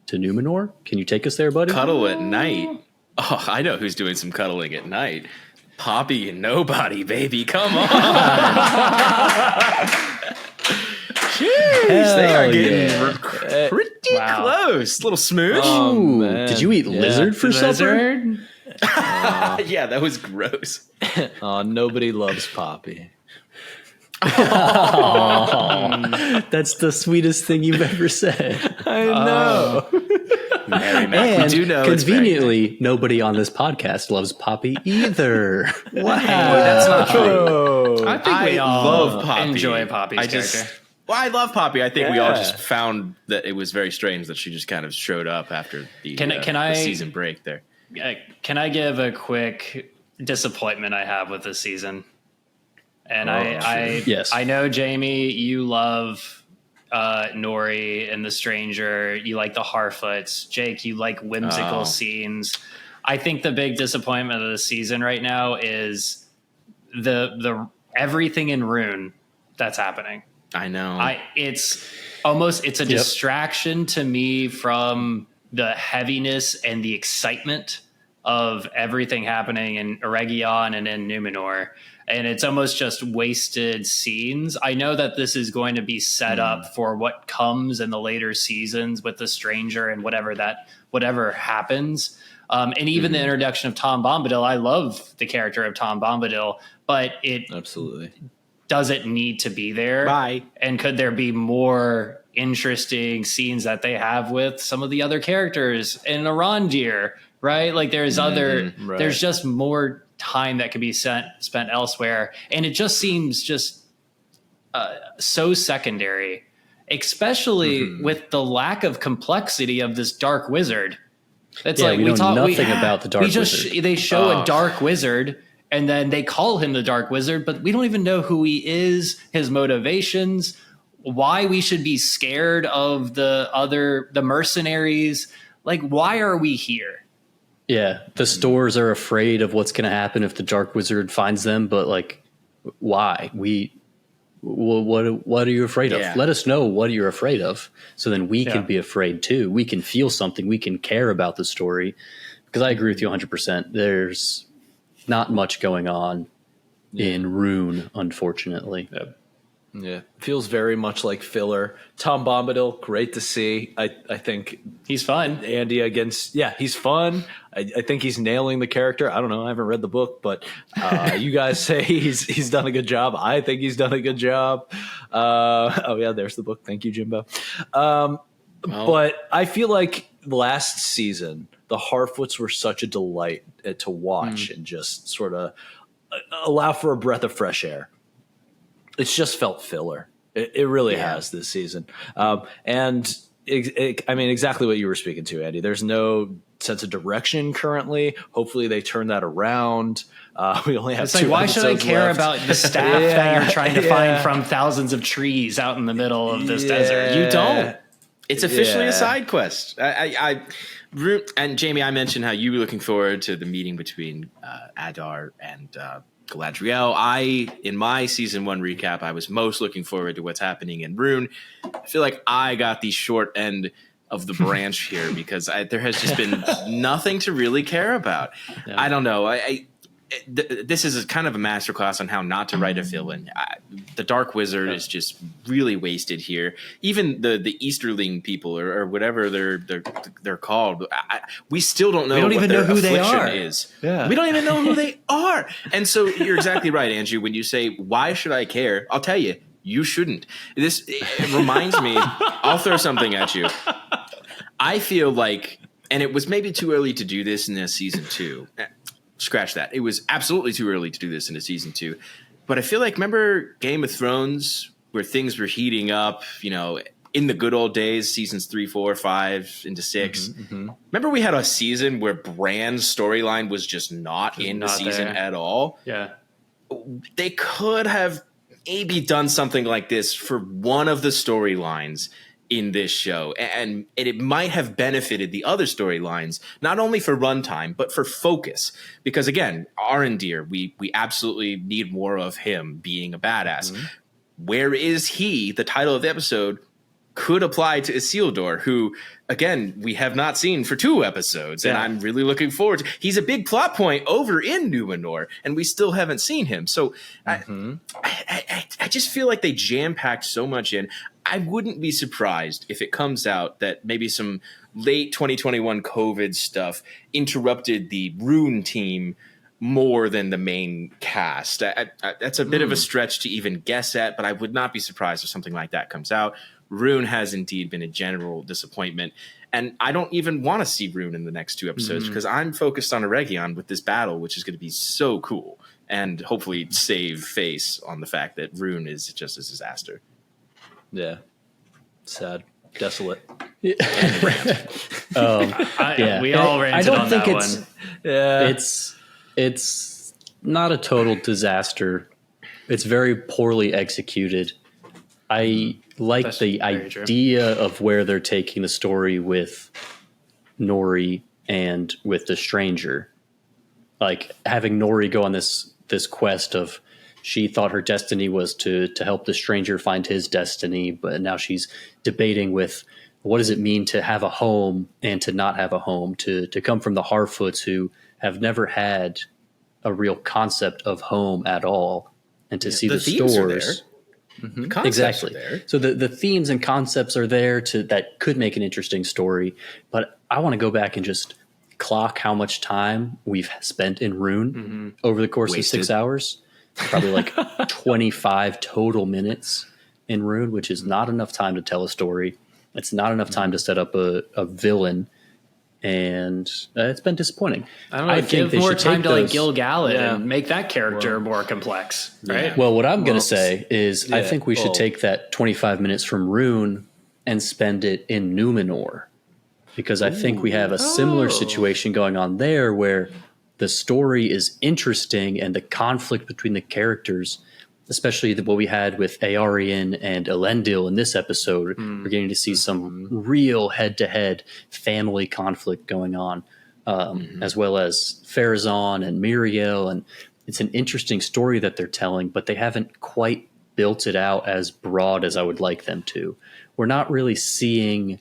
to Numenor. Can you take us there, buddy? Cuddle at night. Oh, I know who's doing some cuddling at night. Poppy and Nobody, baby. Come on. Jeez, they are getting pretty close. A little smooch. Ooh, did you eat lizard for supper? Yeah, that was gross. Nobody loves Poppy. That's the sweetest thing you've ever said. I know. Mary Mac, we do know conveniently, nobody on this podcast loves Poppy either. Wow, that's not true. I think we all love Poppy. Enjoy Poppy's character. I love Poppy. I think we all just found that it was very strange that she just kind of showed up after the season break there. Can I give a quick disappointment I have with this season? And I know, Jamie, you love Nori and the Stranger. You like the Harfoots. Jake, you like whimsical scenes. I think the big disappointment of the season right now is the everything in Rune that's happening. I know. It's a distraction to me from the heaviness and the excitement of everything happening in Eregion and in Numenor. and it's almost just wasted scenes. I know that this is going to be set up for what comes in the later seasons with the stranger and whatever happens. And even the introduction of Tom Bombadil, I love the character of Tom Bombadil, but it Absolutely doesn't need to be there. Bye. And could there be more interesting scenes that they have with some of the other characters in Arondir, right? Like there's there's just more time that could be spent elsewhere. And it just seems just so secondary, especially with the lack of complexity of this dark wizard. It's we know nothing about the dark wizard. They show a dark wizard, and then they call him the dark wizard, but we don't even know who he is, his motivations, why we should be scared of the mercenaries. Like, why are we here? Yeah, the stores are afraid of what's going to happen if the dark wizard finds them, but like, why? What are you afraid of? Yeah. Let us know what you're afraid of, so then we can be afraid too. We can feel something. We can care about the story. Because I agree with you 100%. There's not much going on in Rune, unfortunately. Yeah, feels very much like filler. Tom Bombadil, great to see. I think He's fun. Andy against, he's fun. I think he's nailing the character. I don't know. I haven't read the book, but you guys say he's done a good job. I think he's done a good job. There's the book. Thank you, Jimbo. But I feel like last season, the Harfoots were such a delight to watch and just sort of allow for a breath of fresh air. It's just felt filler. It really has this season. I mean, exactly what you were speaking to, Andy. There's no sense of direction currently. Hopefully they turn that around. We only have It's like, why should I care left. about the staff that you're trying to find from thousands of trees out in the middle of this desert? You don't. It's officially a side quest. And Jamie, I mentioned how you were looking forward to the meeting between Adar and Galadriel. In my season 1 recap, I was most looking forward to what's happening in Rune. I feel like I got the short end of the branch here because there has just been nothing to really care about. I don't know. This is kind of a masterclass on how not to write a villain. The Dark Wizard is just really wasted here. Even the Easterling people or whatever they're called, we still don't know. We don't what even their know who they affliction are. Is. Yeah. We don't even know who they are. And so you're exactly right, Andrew. When you say why should I care, I'll tell you, you shouldn't. It reminds me. I'll throw something at you. I feel like, and it was maybe too early to do this in this season 2. Scratch that. It was absolutely too early to do this in a season 2. But I feel like, remember Game of Thrones where things were heating up, in the good old days, seasons 3, 4, 5 into 6. Remember we had a season where Bran's storyline was just not in the season at all? Yeah. They could have maybe done something like this for one of the storylines in this show, and it might have benefited the other storylines, not only for runtime but for focus. Because again, Arondir, we absolutely need more of him being a badass. Where is he? The title of the episode could apply to Isildur, who again we have not seen for 2 episodes, and I'm really looking forward to. He's a big plot point over in Numenor, and we still haven't seen him. So I just feel like they jam-packed so much in. I wouldn't be surprised if it comes out that maybe some late 2021 COVID stuff interrupted the Rune team more than the main cast. That's a bit of a stretch to even guess at, but I would not be surprised if something like that comes out. Rune has indeed been a general disappointment, and I don't even want to see Rune in the next 2 episodes because I'm focused on Eregion with this battle, which is going to be so cool, and hopefully save face on the fact that Rune is just a disaster. Yeah. Sad. Desolate. We all ranted on that one. Yeah. It's not a total disaster. It's very poorly executed. I like That's the very true. idea of where they're taking the story with Nori and with the stranger. Like having Nori go on this quest of, she thought her destiny was to help the stranger find his destiny, but now she's debating with what does it mean to have a home and to not have a home, to come from the Harfoots who have never had a real concept of home at all, and to see the themes are there. stores. The concepts Exactly. are there. So the themes and concepts are there that could make an interesting story. But I want to go back and just clock how much time we've spent in Rune over the course of 6 hours. Probably like 25 total minutes in Rune, which is not enough time to tell a story. It's not enough time to set up a villain. And it's been disappointing. I don't know. think Give they more should time take to like those- Gil Galad and make that character more complex, right? Well, what I'm going to say is I yeah, think we should take that 25 minutes from Rune and spend it in Numenor, because I think we have a similar situation going on there where the story is interesting and the conflict between the characters, especially what we had with Aarion and Elendil in this episode. We're getting to see some real head-to-head family conflict going on, as well as Pharazôn and Miriel. And it's an interesting story that they're telling, but they haven't quite built it out as broad as I would like them to. We're not really seeing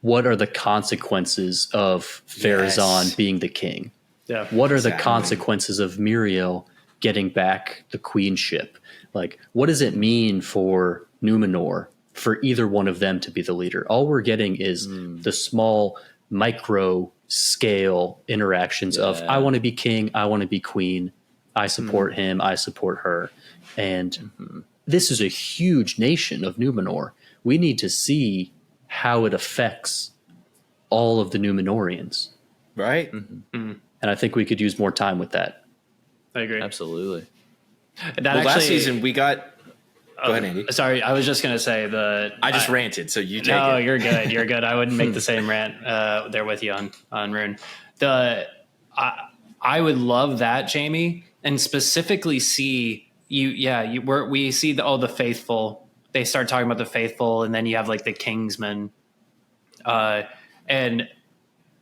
what are the consequences of Pharazôn being the king. Yeah. What are the consequences of Miriel getting back the queenship? Like, what does it mean for Numenor for either one of them to be the leader? All we're getting is the small micro scale interactions of I want to be king, I want to be queen, I support him, I support her. And this is a huge nation of Numenor. We need to see how it affects all of the Numenorians. Right? And I think we could use more time with that. I agree. Absolutely. That Last season we got. Go ahead, Andy. Sorry, I was just going to say I just ranted, so you take No, it. you're good. You're good. I wouldn't make the same rant there with you on Rune. I would love that, Jamie, and specifically see you. Yeah, we see the faithful. They start talking about the faithful, and then you have like the Kingsmen, and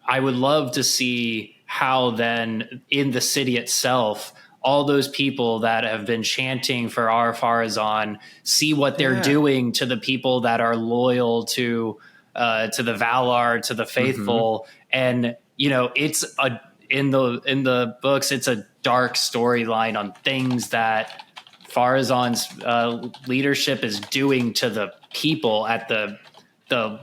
I would love to see how then in the city itself, all those people that have been chanting for our Pharazôn see what they're doing to the people that are loyal to the Valar, to the faithful. And, it's in the books, it's a dark storyline on things that Pharazôn's leadership is doing to the people at the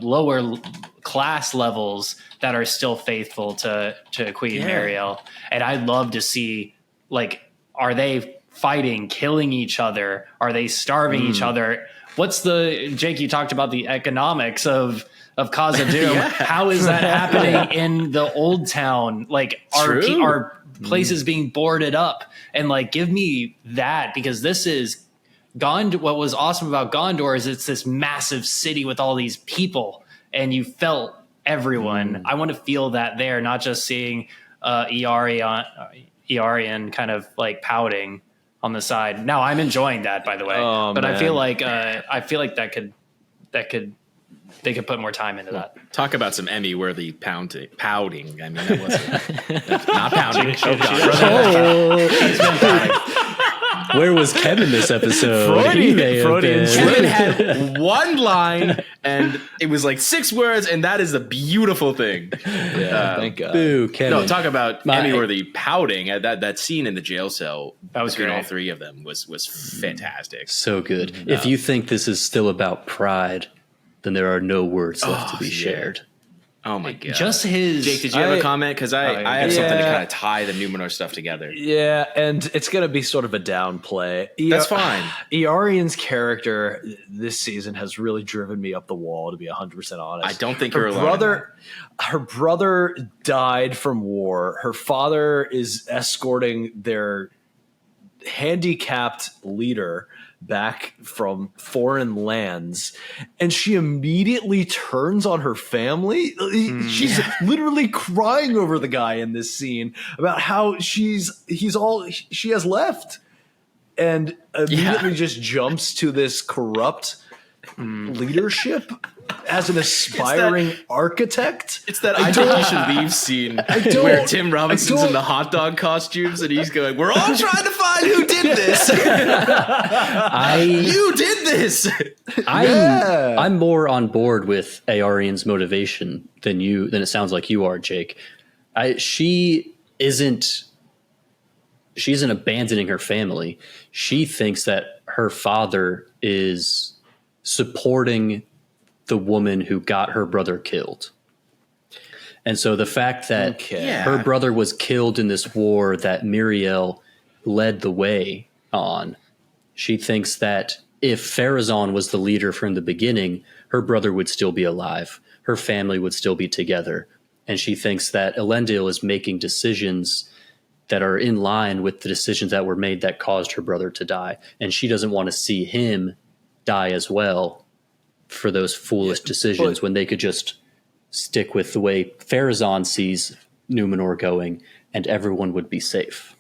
lower class levels that are still faithful to Queen Miriel. And I'd love to see, like, are they fighting, killing each other? Are they starving each other? What's Jake, you talked about the economics of Khazad-dûm. How is that happening in the old town? Like, are places being boarded up? And like, give me that, because this is Gondor. What was awesome about Gondor is it's this massive city with all these people, and you felt everyone. I want to feel that there, not just seeing Earion kind of like pouting on the side. Now I'm enjoying that, by the way, but I feel like they could put more time into that. Talk about some Emmy-worthy pouting. I mean, that wasn't not pounding. Where was Kevin this episode? Kevin had one line, and it was like 6 words, and that is the beautiful thing. Thank God. Boo, Kevin. No, talk about Emmy-worthy pouting. That scene in the jail cell That was between great. all 3 of them was fantastic. So good. If you think this is still about pride, then there are no words left to be shared. Oh my God. Just his. Jake, did you have a comment? Because I have something to kind of tie the Numenor stuff together. Yeah, and it's going to be sort of a downplay. That's fine. Earion's character this season has really driven me up the wall, to be 100% honest. I don't think you're alone. Her brother died from war. Her father is escorting their handicapped leader back from foreign lands, and she immediately turns on her family. She's literally crying over the guy in this scene about how she has left, and immediately just jumps to this corrupt leadership as an aspiring architect. It's that I think you should leave scene where Tim Robinson's in the hot dog costumes and he's going, "We're all trying to find who did this." You did this. I'm more on board with Aarion's motivation than it sounds like you are, Jake. She isn't she isn't abandoning her family. She thinks that her father is supporting the woman who got her brother killed. And so the fact that her brother was killed in this war that Miriel led the way on, she thinks that if Pharazôn was the leader from the beginning, her brother would still be alive. Her family would still be together. And she thinks that Elendil is making decisions that are in line with the decisions that were made that caused her brother to die. And she doesn't want to see him die as well for those foolish decisions when they could just stick with the way Pharazôn sees Numenor going, and everyone would be safe.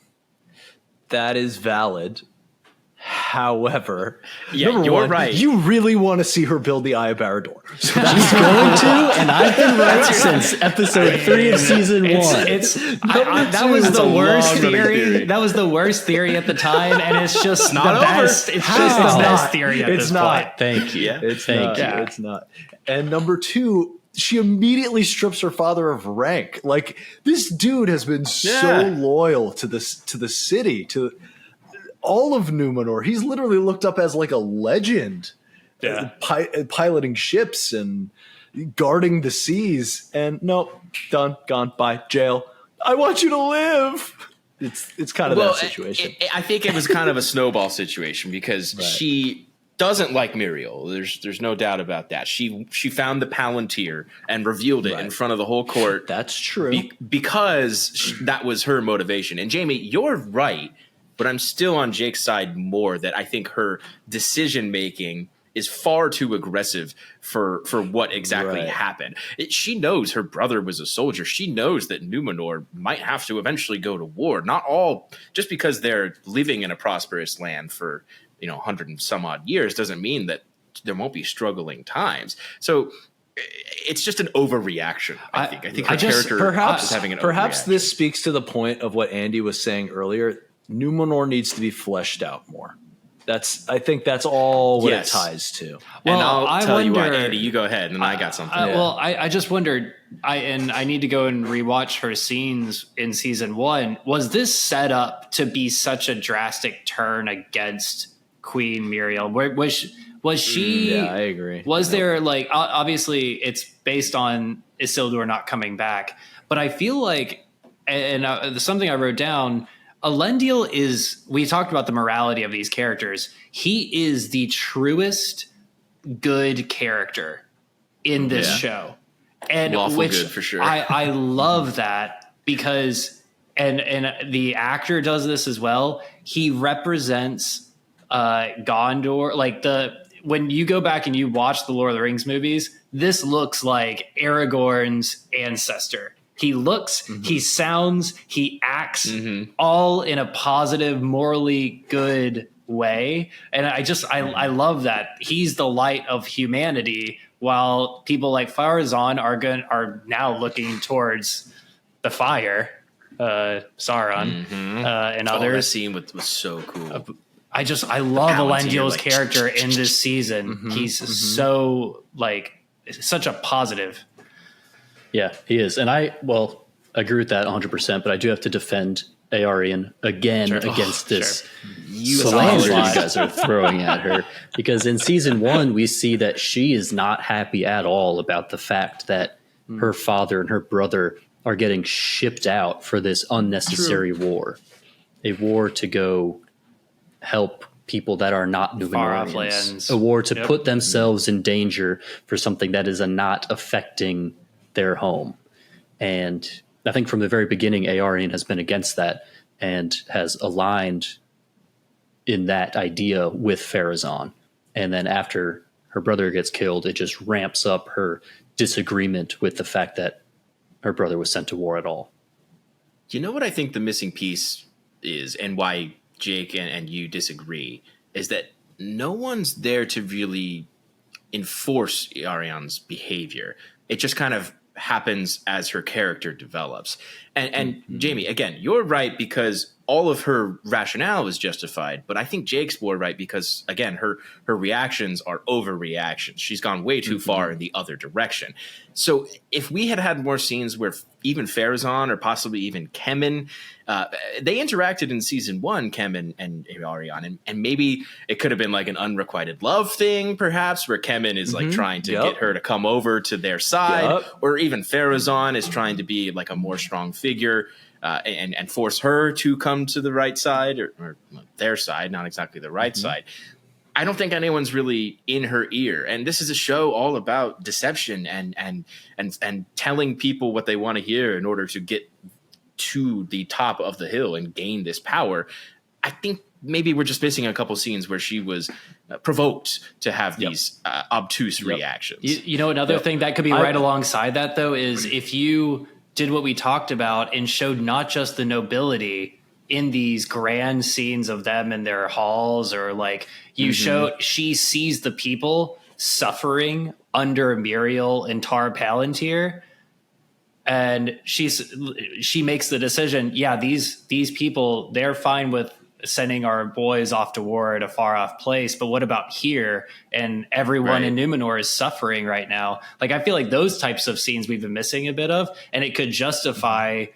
That is valid. However, you're right. You really want to see her build the Eye of Barad-dûr. She's going to, and I've been right since episode 3 of season 1. That was the worst theory. That was the worst theory at the time, and it's just the best. It's just the best theory at this point. Thank you. It's not. And number 2, she immediately strips her father of rank. Like, this dude has been so loyal to the city, to all of Numenor. He's literally looked up as like a legend, piloting ships and guarding the seas. And nope, done, gone, bye, jail. I want you to live. It's kind of that situation. I think it was kind of a snowball situation because she doesn't like Miriel. There's no doubt about that. She found the Palantir and revealed it in front of the whole court. That's true. Because that was her motivation. And Jamie, you're right. But I'm still on Jake's side more that I think her decision making is far too aggressive for what exactly happened. She knows her brother was a soldier. She knows that Numenor might have to eventually go to war. Not all, just because they're living in a prosperous land for 100 and some odd years doesn't mean that there won't be struggling times. So it's just an overreaction. I think her character is having an overreaction. Perhaps this speaks to the point of what Andy was saying earlier. Numenor needs to be fleshed out more. I think that's all what it ties to. Well, and I'll tell you what, Andy, you go ahead, and then I got something. Well, I just wondered, I need to go and rewatch her scenes in season 1. Was this set up to be such a drastic turn against Queen Miriel? Was she? Yeah, I agree. Was there obviously it's based on Isildur not coming back, but I feel like, and something I wrote down. Elendil we talked about the morality of these characters. He is the truest good character in this show. And lawful good for sure. I love that because, and the actor does this as well. He represents Gondor. When you go back and you watch the Lord of the Rings movies, this looks like Aragorn's ancestor. He looks, he sounds, he acts all in a positive, morally good way. And I love that. He's the light of humanity, while people like Pharazôn are now looking towards the fire, Sauron, and others. That scene was so cool. I love Elendil's character in this season. He's so such a positive. Yeah, he is. And I agree with that 100%, but I do have to defend Eärien again against this slander you guys are throwing at her. Because in season 1, we see that she is not happy at all about the fact that her father and her brother are getting shipped out for this unnecessary war. A war to go help people that are not Numenorians. A war to put themselves in danger for something that is not affecting their home. And I think from the very beginning, Eärien has been against that and has aligned in that idea with Pharazôn. And then after her brother gets killed, it just ramps up her disagreement with the fact that her brother was sent to war at all. You know what I think the missing piece is, and why Jake and you disagree, is that no one's there to really enforce Eärion's behavior. It just kind of happens as her character develops. And Jamie, again, you're right, because all of her rationale was justified, but I think Jake's more right because, again, her reactions are overreactions. She's gone way too far in the other direction. So if we had more scenes where even Pharazôn or possibly even Kemen, they interacted in season 1, Kemen and Arion, and maybe it could have been like an unrequited love thing, perhaps, where Kemen is like trying to get her to come over to their side, or even Pharazôn is trying to be like a more strong figure. And force her to come to the right side or their side, not exactly the right side. I don't think anyone's really in her ear. And this is a show all about deception and telling people what they want to hear in order to get to the top of the hill and gain this power. I think maybe we're just missing a couple scenes where she was provoked to have these obtuse reactions. You know, another thing that could be right alongside that, though, is if you did what we talked about and showed not just the nobility in these grand scenes of them in their halls, or like you show she sees the people suffering under Miriel and Tar Palantir, and she makes the decision, these people, they're fine with sending our boys off to war at a far off place, but what about here? And everyone in Numenor is suffering right now. Like, I feel like those types of scenes we've been missing a bit of, and it could justify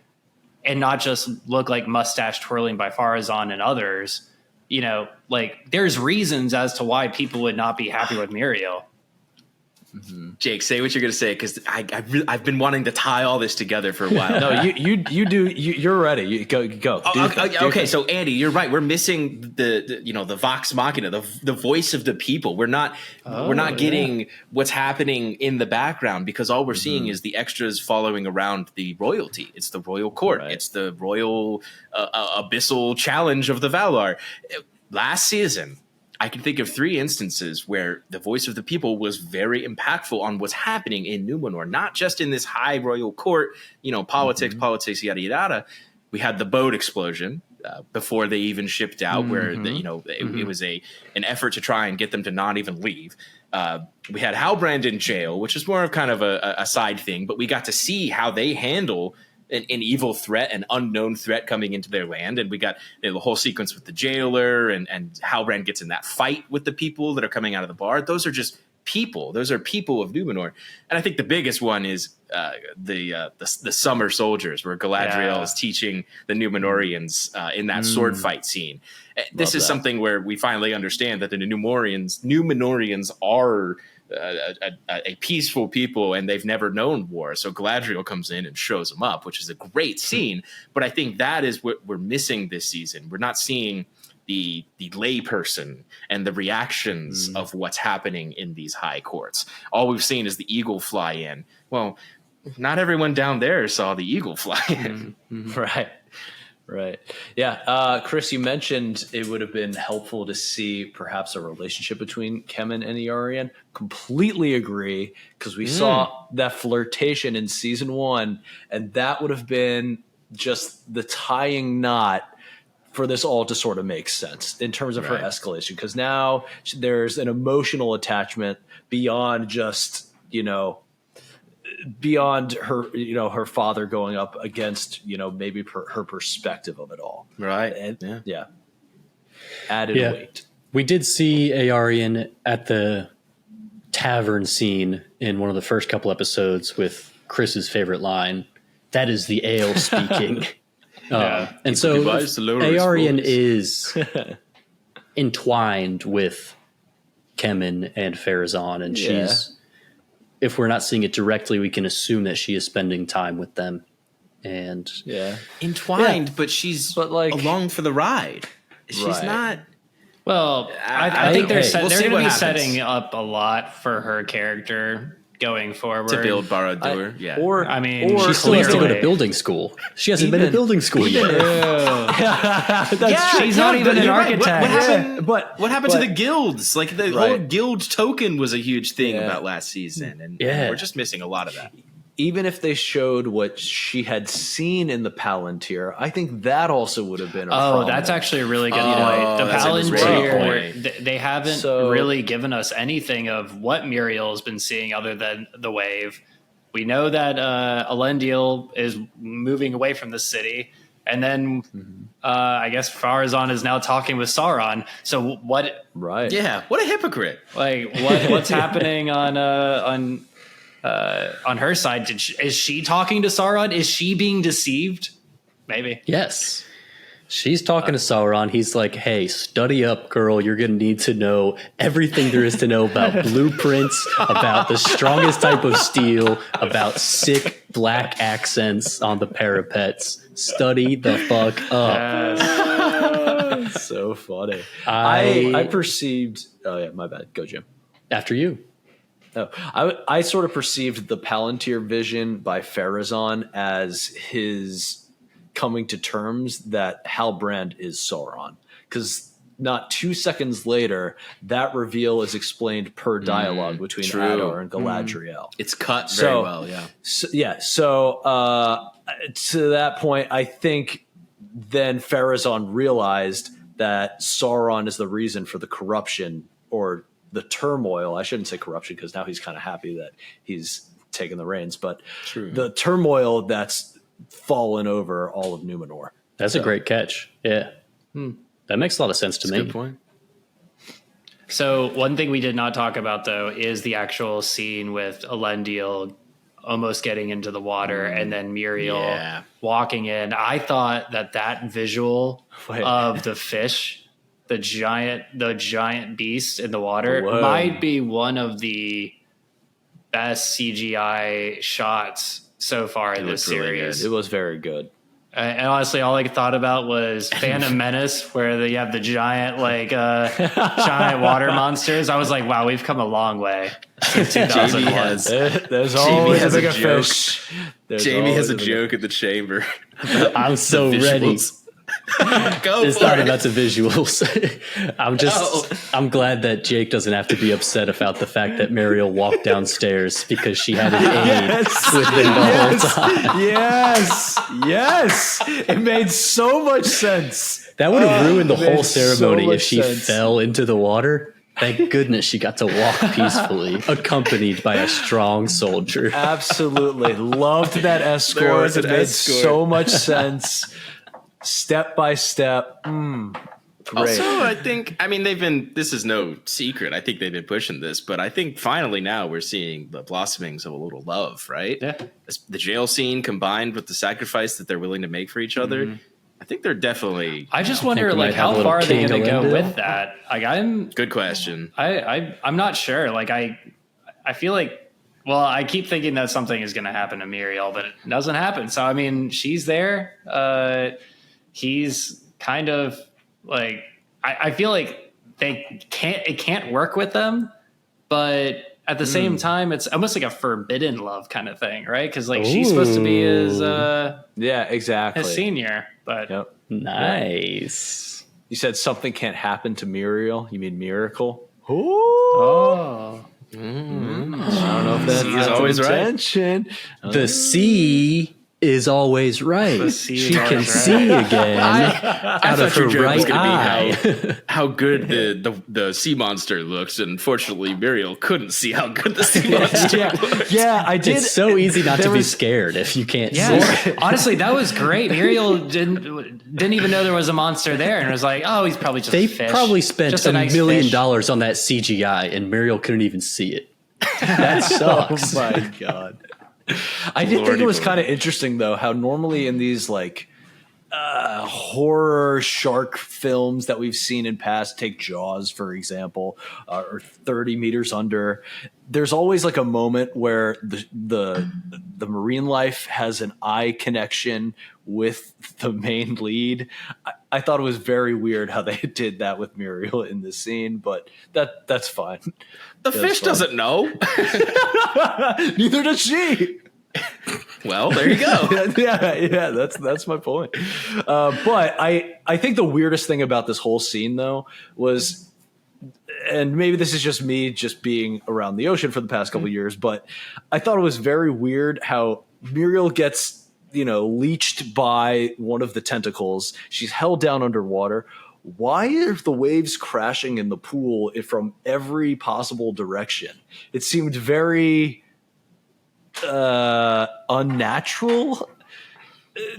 and not just look like mustache twirling by Pharazôn and others. You know, like, there's reasons as to why people would not be happy with Miriel. Jake, say what you're going to say, because I've been wanting to tie all this together for a while. No, you do. You're ready. You go. Okay, so Andy, you're right. We're missing the vox machina, the voice of the people. We're not getting what's happening in the background, because all we're seeing is the extras following around the royalty. It's the royal court. It's the royal abyssal challenge of the Valar. Last season, I can think of 3 instances where the voice of the people was very impactful on what's happening in Numenor, not just in this high royal court, politics, yada, yada. We had the boat explosion before they even shipped out, where it was an effort to try and get them to not even leave. We had Halbrand in jail, which is more of kind of a side thing, but we got to see how they handle an evil threat, an unknown threat coming into their land. And we got the whole sequence with the jailer and Halbrand gets in that fight with the people that are coming out of the bar. Those are just people. Those are people of Numenor. And I think the biggest one is the summer soldiers, where Galadriel is teaching the Numenorians in that sword fight scene. This is something where we finally understand that the Numenorians are a peaceful people, and they've never known war. So Galadriel comes in and shows them up, which is a great scene. But I think that is what we're missing this season. We're not seeing the layperson and the reactions of what's happening in these high courts. All we've seen is the eagle fly in. Well, not everyone down there saw the eagle fly in. Right. Yeah. Chris, you mentioned it would have been helpful to see perhaps a relationship between Kemen and Iarion. Completely agree, because we saw that flirtation in season 1, and that would have been just the tying knot for this all to sort of make sense in terms of her escalation, because now there's an emotional attachment beyond just, beyond her, her father going up against, maybe her perspective of it all. Right. And, added weight. We did see Iarion at the tavern scene in one of the first couple episodes with Chris's favorite line. That is the ale speaking. And so Iarion is entwined with Kemen and Pharazôn, and she's, if we're not seeing it directly, we can assume that she is spending time with them. And entwined, but she's along for the ride. She's not. Well, I think they're going to be setting up a lot for her character going forward to build Barad-dûr. She still has to go to building school. She hasn't been to building school yet. She's not even an architect. What happened to the guilds? Like, the whole guild token was a huge thing about last season, and we're just missing a lot of that. Even if they showed what she had seen in the Palantir, I think that also would have been a problem. That's actually a really good point. The Palantir, they haven't really given us anything of what Miriel has been seeing other than the wave. We know that Elendil is moving away from the city, and then I guess Farazan is now talking with Sauron. So what? Right. Yeah, what a hypocrite. Like what's happening on her side? Is she talking to Sauron? Is she being deceived? Maybe. Yes. She's talking to Sauron. He's like, hey, study up, girl. You're going to need to know everything there is to know about blueprints, about the strongest type of steel, about sick black accents on the parapets. Study the fuck up. So funny. I perceived. Oh yeah, my bad. Go, Jim. After you. No, I sort of perceived the Palantir vision by Farazan as his coming to terms that Halbrand is Sauron, because not 2 seconds later, that reveal is explained per dialogue between Adar and Galadriel. It's cut very well, yeah. So to that point, I think then Farazan realized that Sauron is the reason for the corruption or the turmoil. I shouldn't say corruption because now he's kind of happy that he's taken the reins, but the turmoil that's fallen over all of Numenor. That's a great catch. Yeah. That makes a lot of sense to me. Good point. So one thing we did not talk about, though, is the actual scene with Elendil almost getting into the water and then Miriel walking in. I thought that visual of the fish, the giant beast in the water, might be one of the best CGI shots so far in this series. It was very good. And honestly, all I thought about was Phantom Menace, where you have the giant water monsters. I was like, wow, we've come a long way since 2001. There's always a bigger fish. Jamie has a joke at the chamber. I'm so ready. Go it's for not it. about the visuals. I'm glad that Jake doesn't have to be upset about the fact that Miriel walked downstairs because she had an aide with him the whole time. Yes. It made so much sense. That would have ruined the whole ceremony so if she sense. fell into the water. Thank goodness she got to walk peacefully, accompanied by a strong soldier. Absolutely. Loved that escort. It made so much sense. Step by step. Great. Also, I think, this is no secret. I think they've been pushing this, but I think finally now we're seeing the blossomings of a little love, right? Yeah. The jail scene combined with the sacrifice that they're willing to make for each other. I think they're definitely. I just wonder, how far are they going to go with that? Good question. I'm not sure. I feel like, I keep thinking that something is going to happen to Miriel, but it doesn't happen. So, she's there. He's kind of I feel like it can't work with them, but at the same time, it's almost like a forbidden love kind of thing, right? Because she's supposed to be his exactly his senior, but Nice. You said something can't happen to Miriel. You mean miracle? Oh. I don't know if that's always right. intention. The sea is always right. She can always see again out of her right eye. How good the sea monster looks. And unfortunately, Miriel couldn't see how good the sea monster looks. Yeah, I did. It's so easy not to be scared if you can't see it. Honestly, that was great. Miriel didn't even know there was a monster there, and was like, "Oh, he's probably just They a fish." probably spent Just a $1 nice million fish. on that CGI, and Miriel couldn't even see it. That sucks. Oh my god. I did think it was kind of interesting though how normally in these horror shark films that we've seen in past, take Jaws for example, or 30 Meters Under, there's always a moment where the marine life has an eye connection with the main lead. I thought it was very weird how they did that with Muriel in this scene, but that's fine. The fish doesn't know. Neither does she. Well, there you go. yeah, that's my point. But I think the weirdest thing about this whole scene though was, and maybe this is just me just being around the ocean for the past couple of years, but I thought it was very weird how Muriel gets, leached by one of the tentacles. She's held down underwater. Why are the waves crashing in the pool from every possible direction? It seemed very unnatural.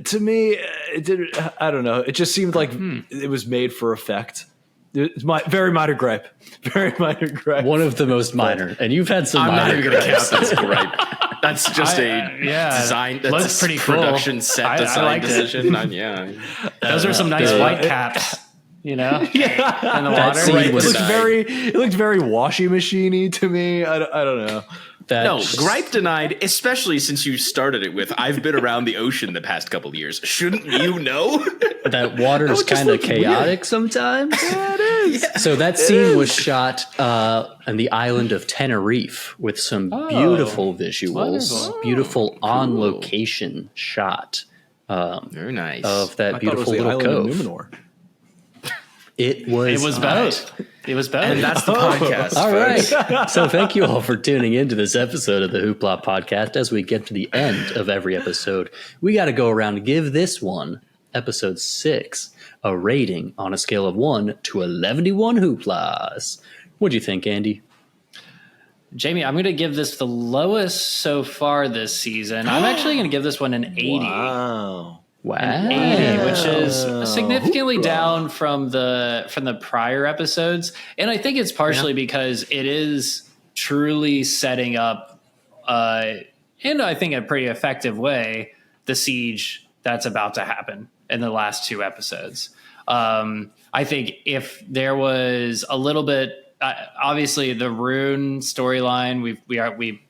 to me, it did. I don't know. It just seemed like it was made for effect. It's very minor gripe. Very minor gripe. One of the most minor, and you've had some I'm not minor even going to count gripes. that's gripe. That's just design. That's looks a pretty cool. production set I design liked decision. Those are some nice white caps, in the water. scene Right. was- It looked very washing machine-y to me. I don't know. No, gripe denied, especially since you started it with, I've been around the ocean the past couple of years. Shouldn't you know? That water is kind of chaotic sometimes. Yeah, it is. So that scene was shot on the island of Tenerife with some beautiful visuals, wonderful. beautiful on-location shot Very nice. of that I beautiful thought it was the little island cove. of Numenor. It was both. It was both. And that's the podcast. All folks. right. So thank you all for tuning into this episode of the Hoopla podcast. As we get to the end of every episode, we got to go around and give this one, episode 6, a rating on a scale of 1 to 11 Hooplas. What'd you think, Andy? Jamie, I'm going to give this the lowest so far this season. I'm actually going to give this one an 80. Wow. Wow. 80, which is significantly down from the prior episodes, and I think it's partially because it is truly setting up, in I think a pretty effective way, the siege that's about to happen in the last 2 episodes. I think if there was a little bit, obviously the Rune storyline, we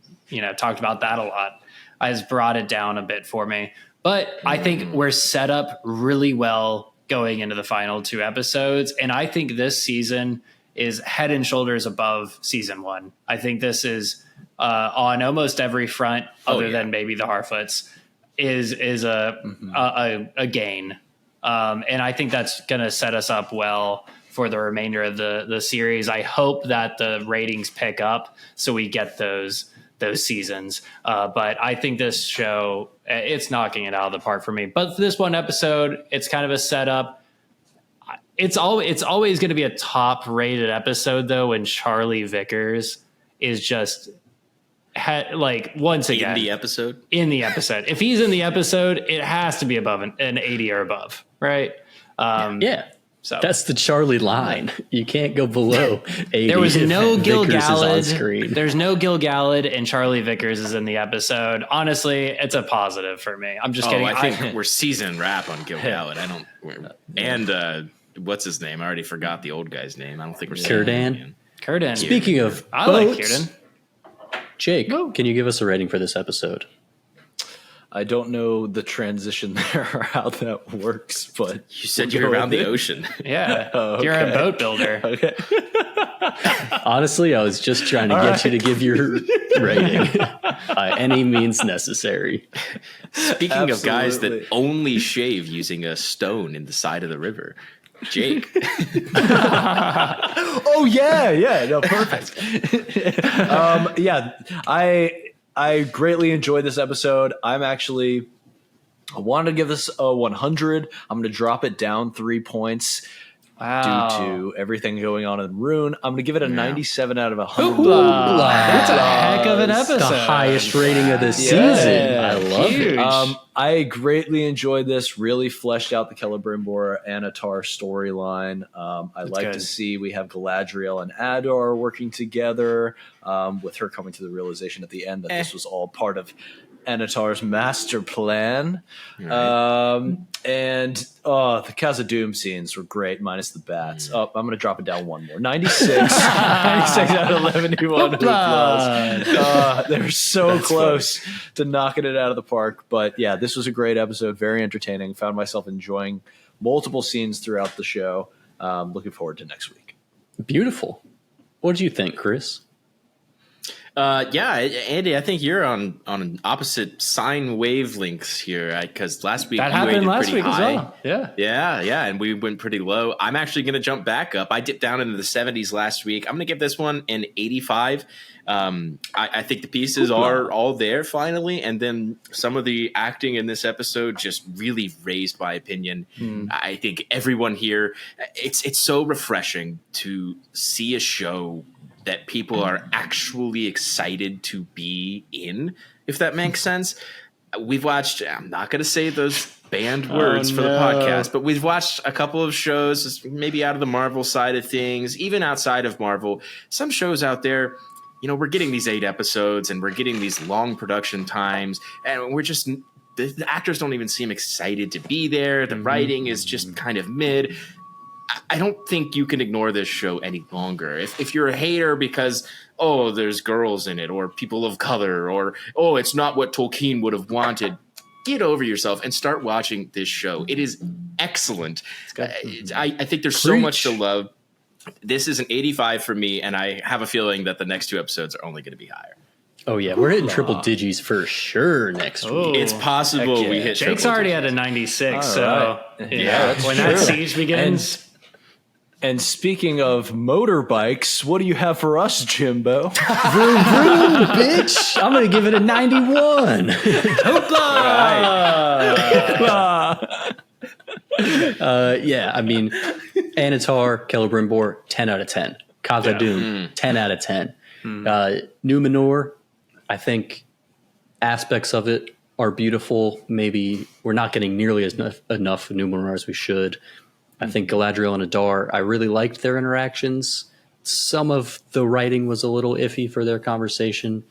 talked about that a lot, has brought it down a bit for me. But I think we're set up really well going into the final 2 episodes. And I think this season is head and shoulders above season 1. I think this is on almost every front, other than maybe the Harfoots, is a gain. And I think that's going to set us up well for the remainder of the series. I hope that the ratings pick up so we get those seasons. But I think this show, it's knocking it out of the park for me. But for this one episode, it's kind of a setup. It's always going to be a top rated episode though, when Charlie Vickers is just once again In the episode? If he's in the episode, it has to be above an 80 or above. Right. Yeah. So that's the Charlie line. You can't go below 80. There was no Gil Vickers is on Galad. screen. There's no Gil Galad, and Charlie Vickers is in the episode. Honestly, it's a positive for me. I'm just kidding. I think we're season wrap on Gil Galad. And what's his name? I already forgot the old guy's name. I don't think we're seeing him again. Curdan. Speaking of I like boats, Curdan. Jake, can you give us a rating for this episode? I don't know the transition there or how that works, but You said you're around the ocean. Yeah, Oh, you're a okay. boat builder. okay. Honestly, I was just trying to get you to give your rating by any means necessary. Speaking of guys that Absolutely. only shave using a stone in the side of the river, Jake. Oh yeah, no, perfect. I greatly enjoyed this episode. I wanted to give this a 100. I'm going to drop it down 3 points Wow. due to everything going on in Rune. I'm going to give it a 97 out of 100. Hoopla. That's a heck of an episode. The highest rating of the Yeah. season. I love Huge. it. I greatly enjoyed this. Really fleshed out the Celebrimbor Annatar storyline. I like to good. see we have Galadriel and Adar working together, with her coming to the realization at the end that this was all part of Annatar's master plan. And the Khazad-dûm scenes were great, minus the bats. I'm going to drop it down one more. 96. 96 out of 71. They were so close to knocking it out of the park. But yeah, this was a great episode. Very entertaining. Found myself enjoying multiple scenes throughout the show. Looking forward to next week. Beautiful. What did you think, Chris? Andy, I think you're on an opposite sine wavelengths here because last week That you happened rated last pretty week as high. well. Yeah. Yeah, and we went pretty low. I'm actually going to jump back up. I dipped down into the 70s last week. I'm going to give this one an 85. I think the pieces are all there finally, and then some of the acting in this episode just really raised my opinion. I think everyone here, it's so refreshing to see a show that people are actually excited to be in, if that makes sense. We've watched, I'm not going to say those banned words for the podcast, but we've watched a couple of shows, maybe out of the Marvel side of things, even outside of Marvel. Some shows out there, we're getting these 8 episodes and we're getting these long production times, and we're just the actors don't even seem excited to be there. The writing is just kind of mid. I don't think you can ignore this show any longer. If you're a hater because, there's girls in it, or people of color, or, it's not what Tolkien would have wanted, get over yourself and start watching this show. It is excellent. I think there's so much to love. This is an 85 for me, and I have a feeling that the next 2 episodes are only going to be higher. Oh, yeah. We're hitting triple digis for sure next week. It's possible we hit Jake's triple already digits. at a 96, All so right. when that siege begins... And speaking of motorbikes, what do you have for us, Jimbo? Vroom, vroom, bitch. I'm going to give it a 91. Yeah, I mean, Annatar, Celebrimbor, 10 out of 10. Khazad-dûm, 10 out of 10. Numenor, I think aspects of it are beautiful. Maybe we're not getting nearly enough Numenor as we should. I think Galadriel and Adar, I really liked their interactions. Some of the writing was a little iffy for their conversation,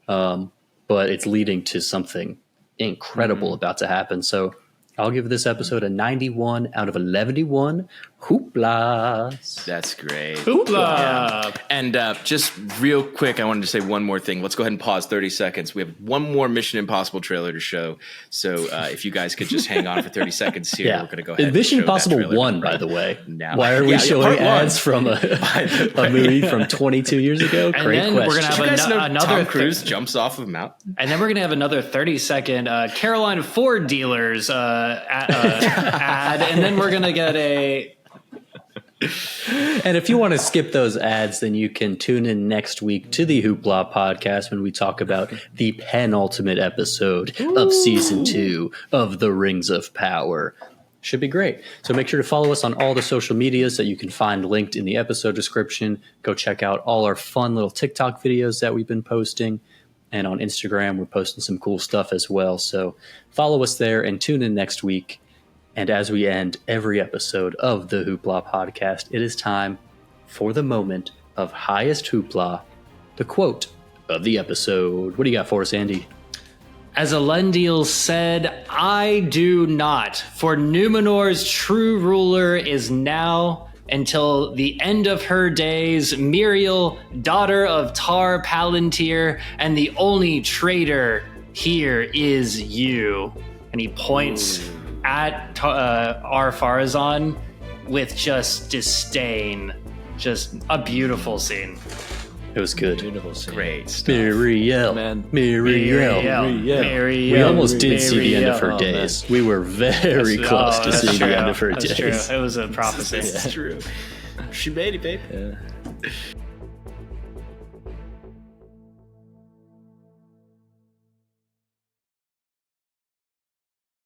but it's leading to something incredible about to happen. So I'll give this episode a 91 out of 11 Hooplas. That's great. Hoopla! Yeah. And just real quick, I wanted to say one more thing. Let's go ahead and pause 30 seconds. We have one more Mission Impossible trailer to show. So if you guys could just hang on for 30 seconds here, we're going to go ahead. Mission and show Impossible that trailer 1, by the way. Now. Why are we showing ads from a By movie from 22 years ago? And Great then question. we're gonna Did you guys know another Tom Cruise jumps off of a mountain? And then we're going to have another 30-second Carolina Ford dealers ad. And then we're going to get a... And if you want to skip those ads, then you can tune in next week to the Hoopla podcast when we talk about the penultimate episode of season 2 of The Rings of Power. Should be great. So make sure to follow us on all the social medias that you can find linked in the episode description. Go check out all our fun little TikTok videos that we've been posting. And on Instagram, we're posting some cool stuff as well. So follow us there and tune in next week. And as we end every episode of the Hoopla podcast, it is time for the moment of highest hoopla, the quote of the episode. What do you got for us, Andy? As Elendil said, I do not, for Numenor's true ruler is now until the end of her days, Miriel, daughter of Tar Palantir, and the only traitor here is you. And he points at Ar-Pharazôn with just disdain. Just a beautiful scene. It was good. Beautiful scene. Great stuff. Miriel. Man. Miriel. We almost did see the end of her days. We were very close to seeing the end of her days. That's true. It was a prophecy. That's true. She made it, babe. Yeah.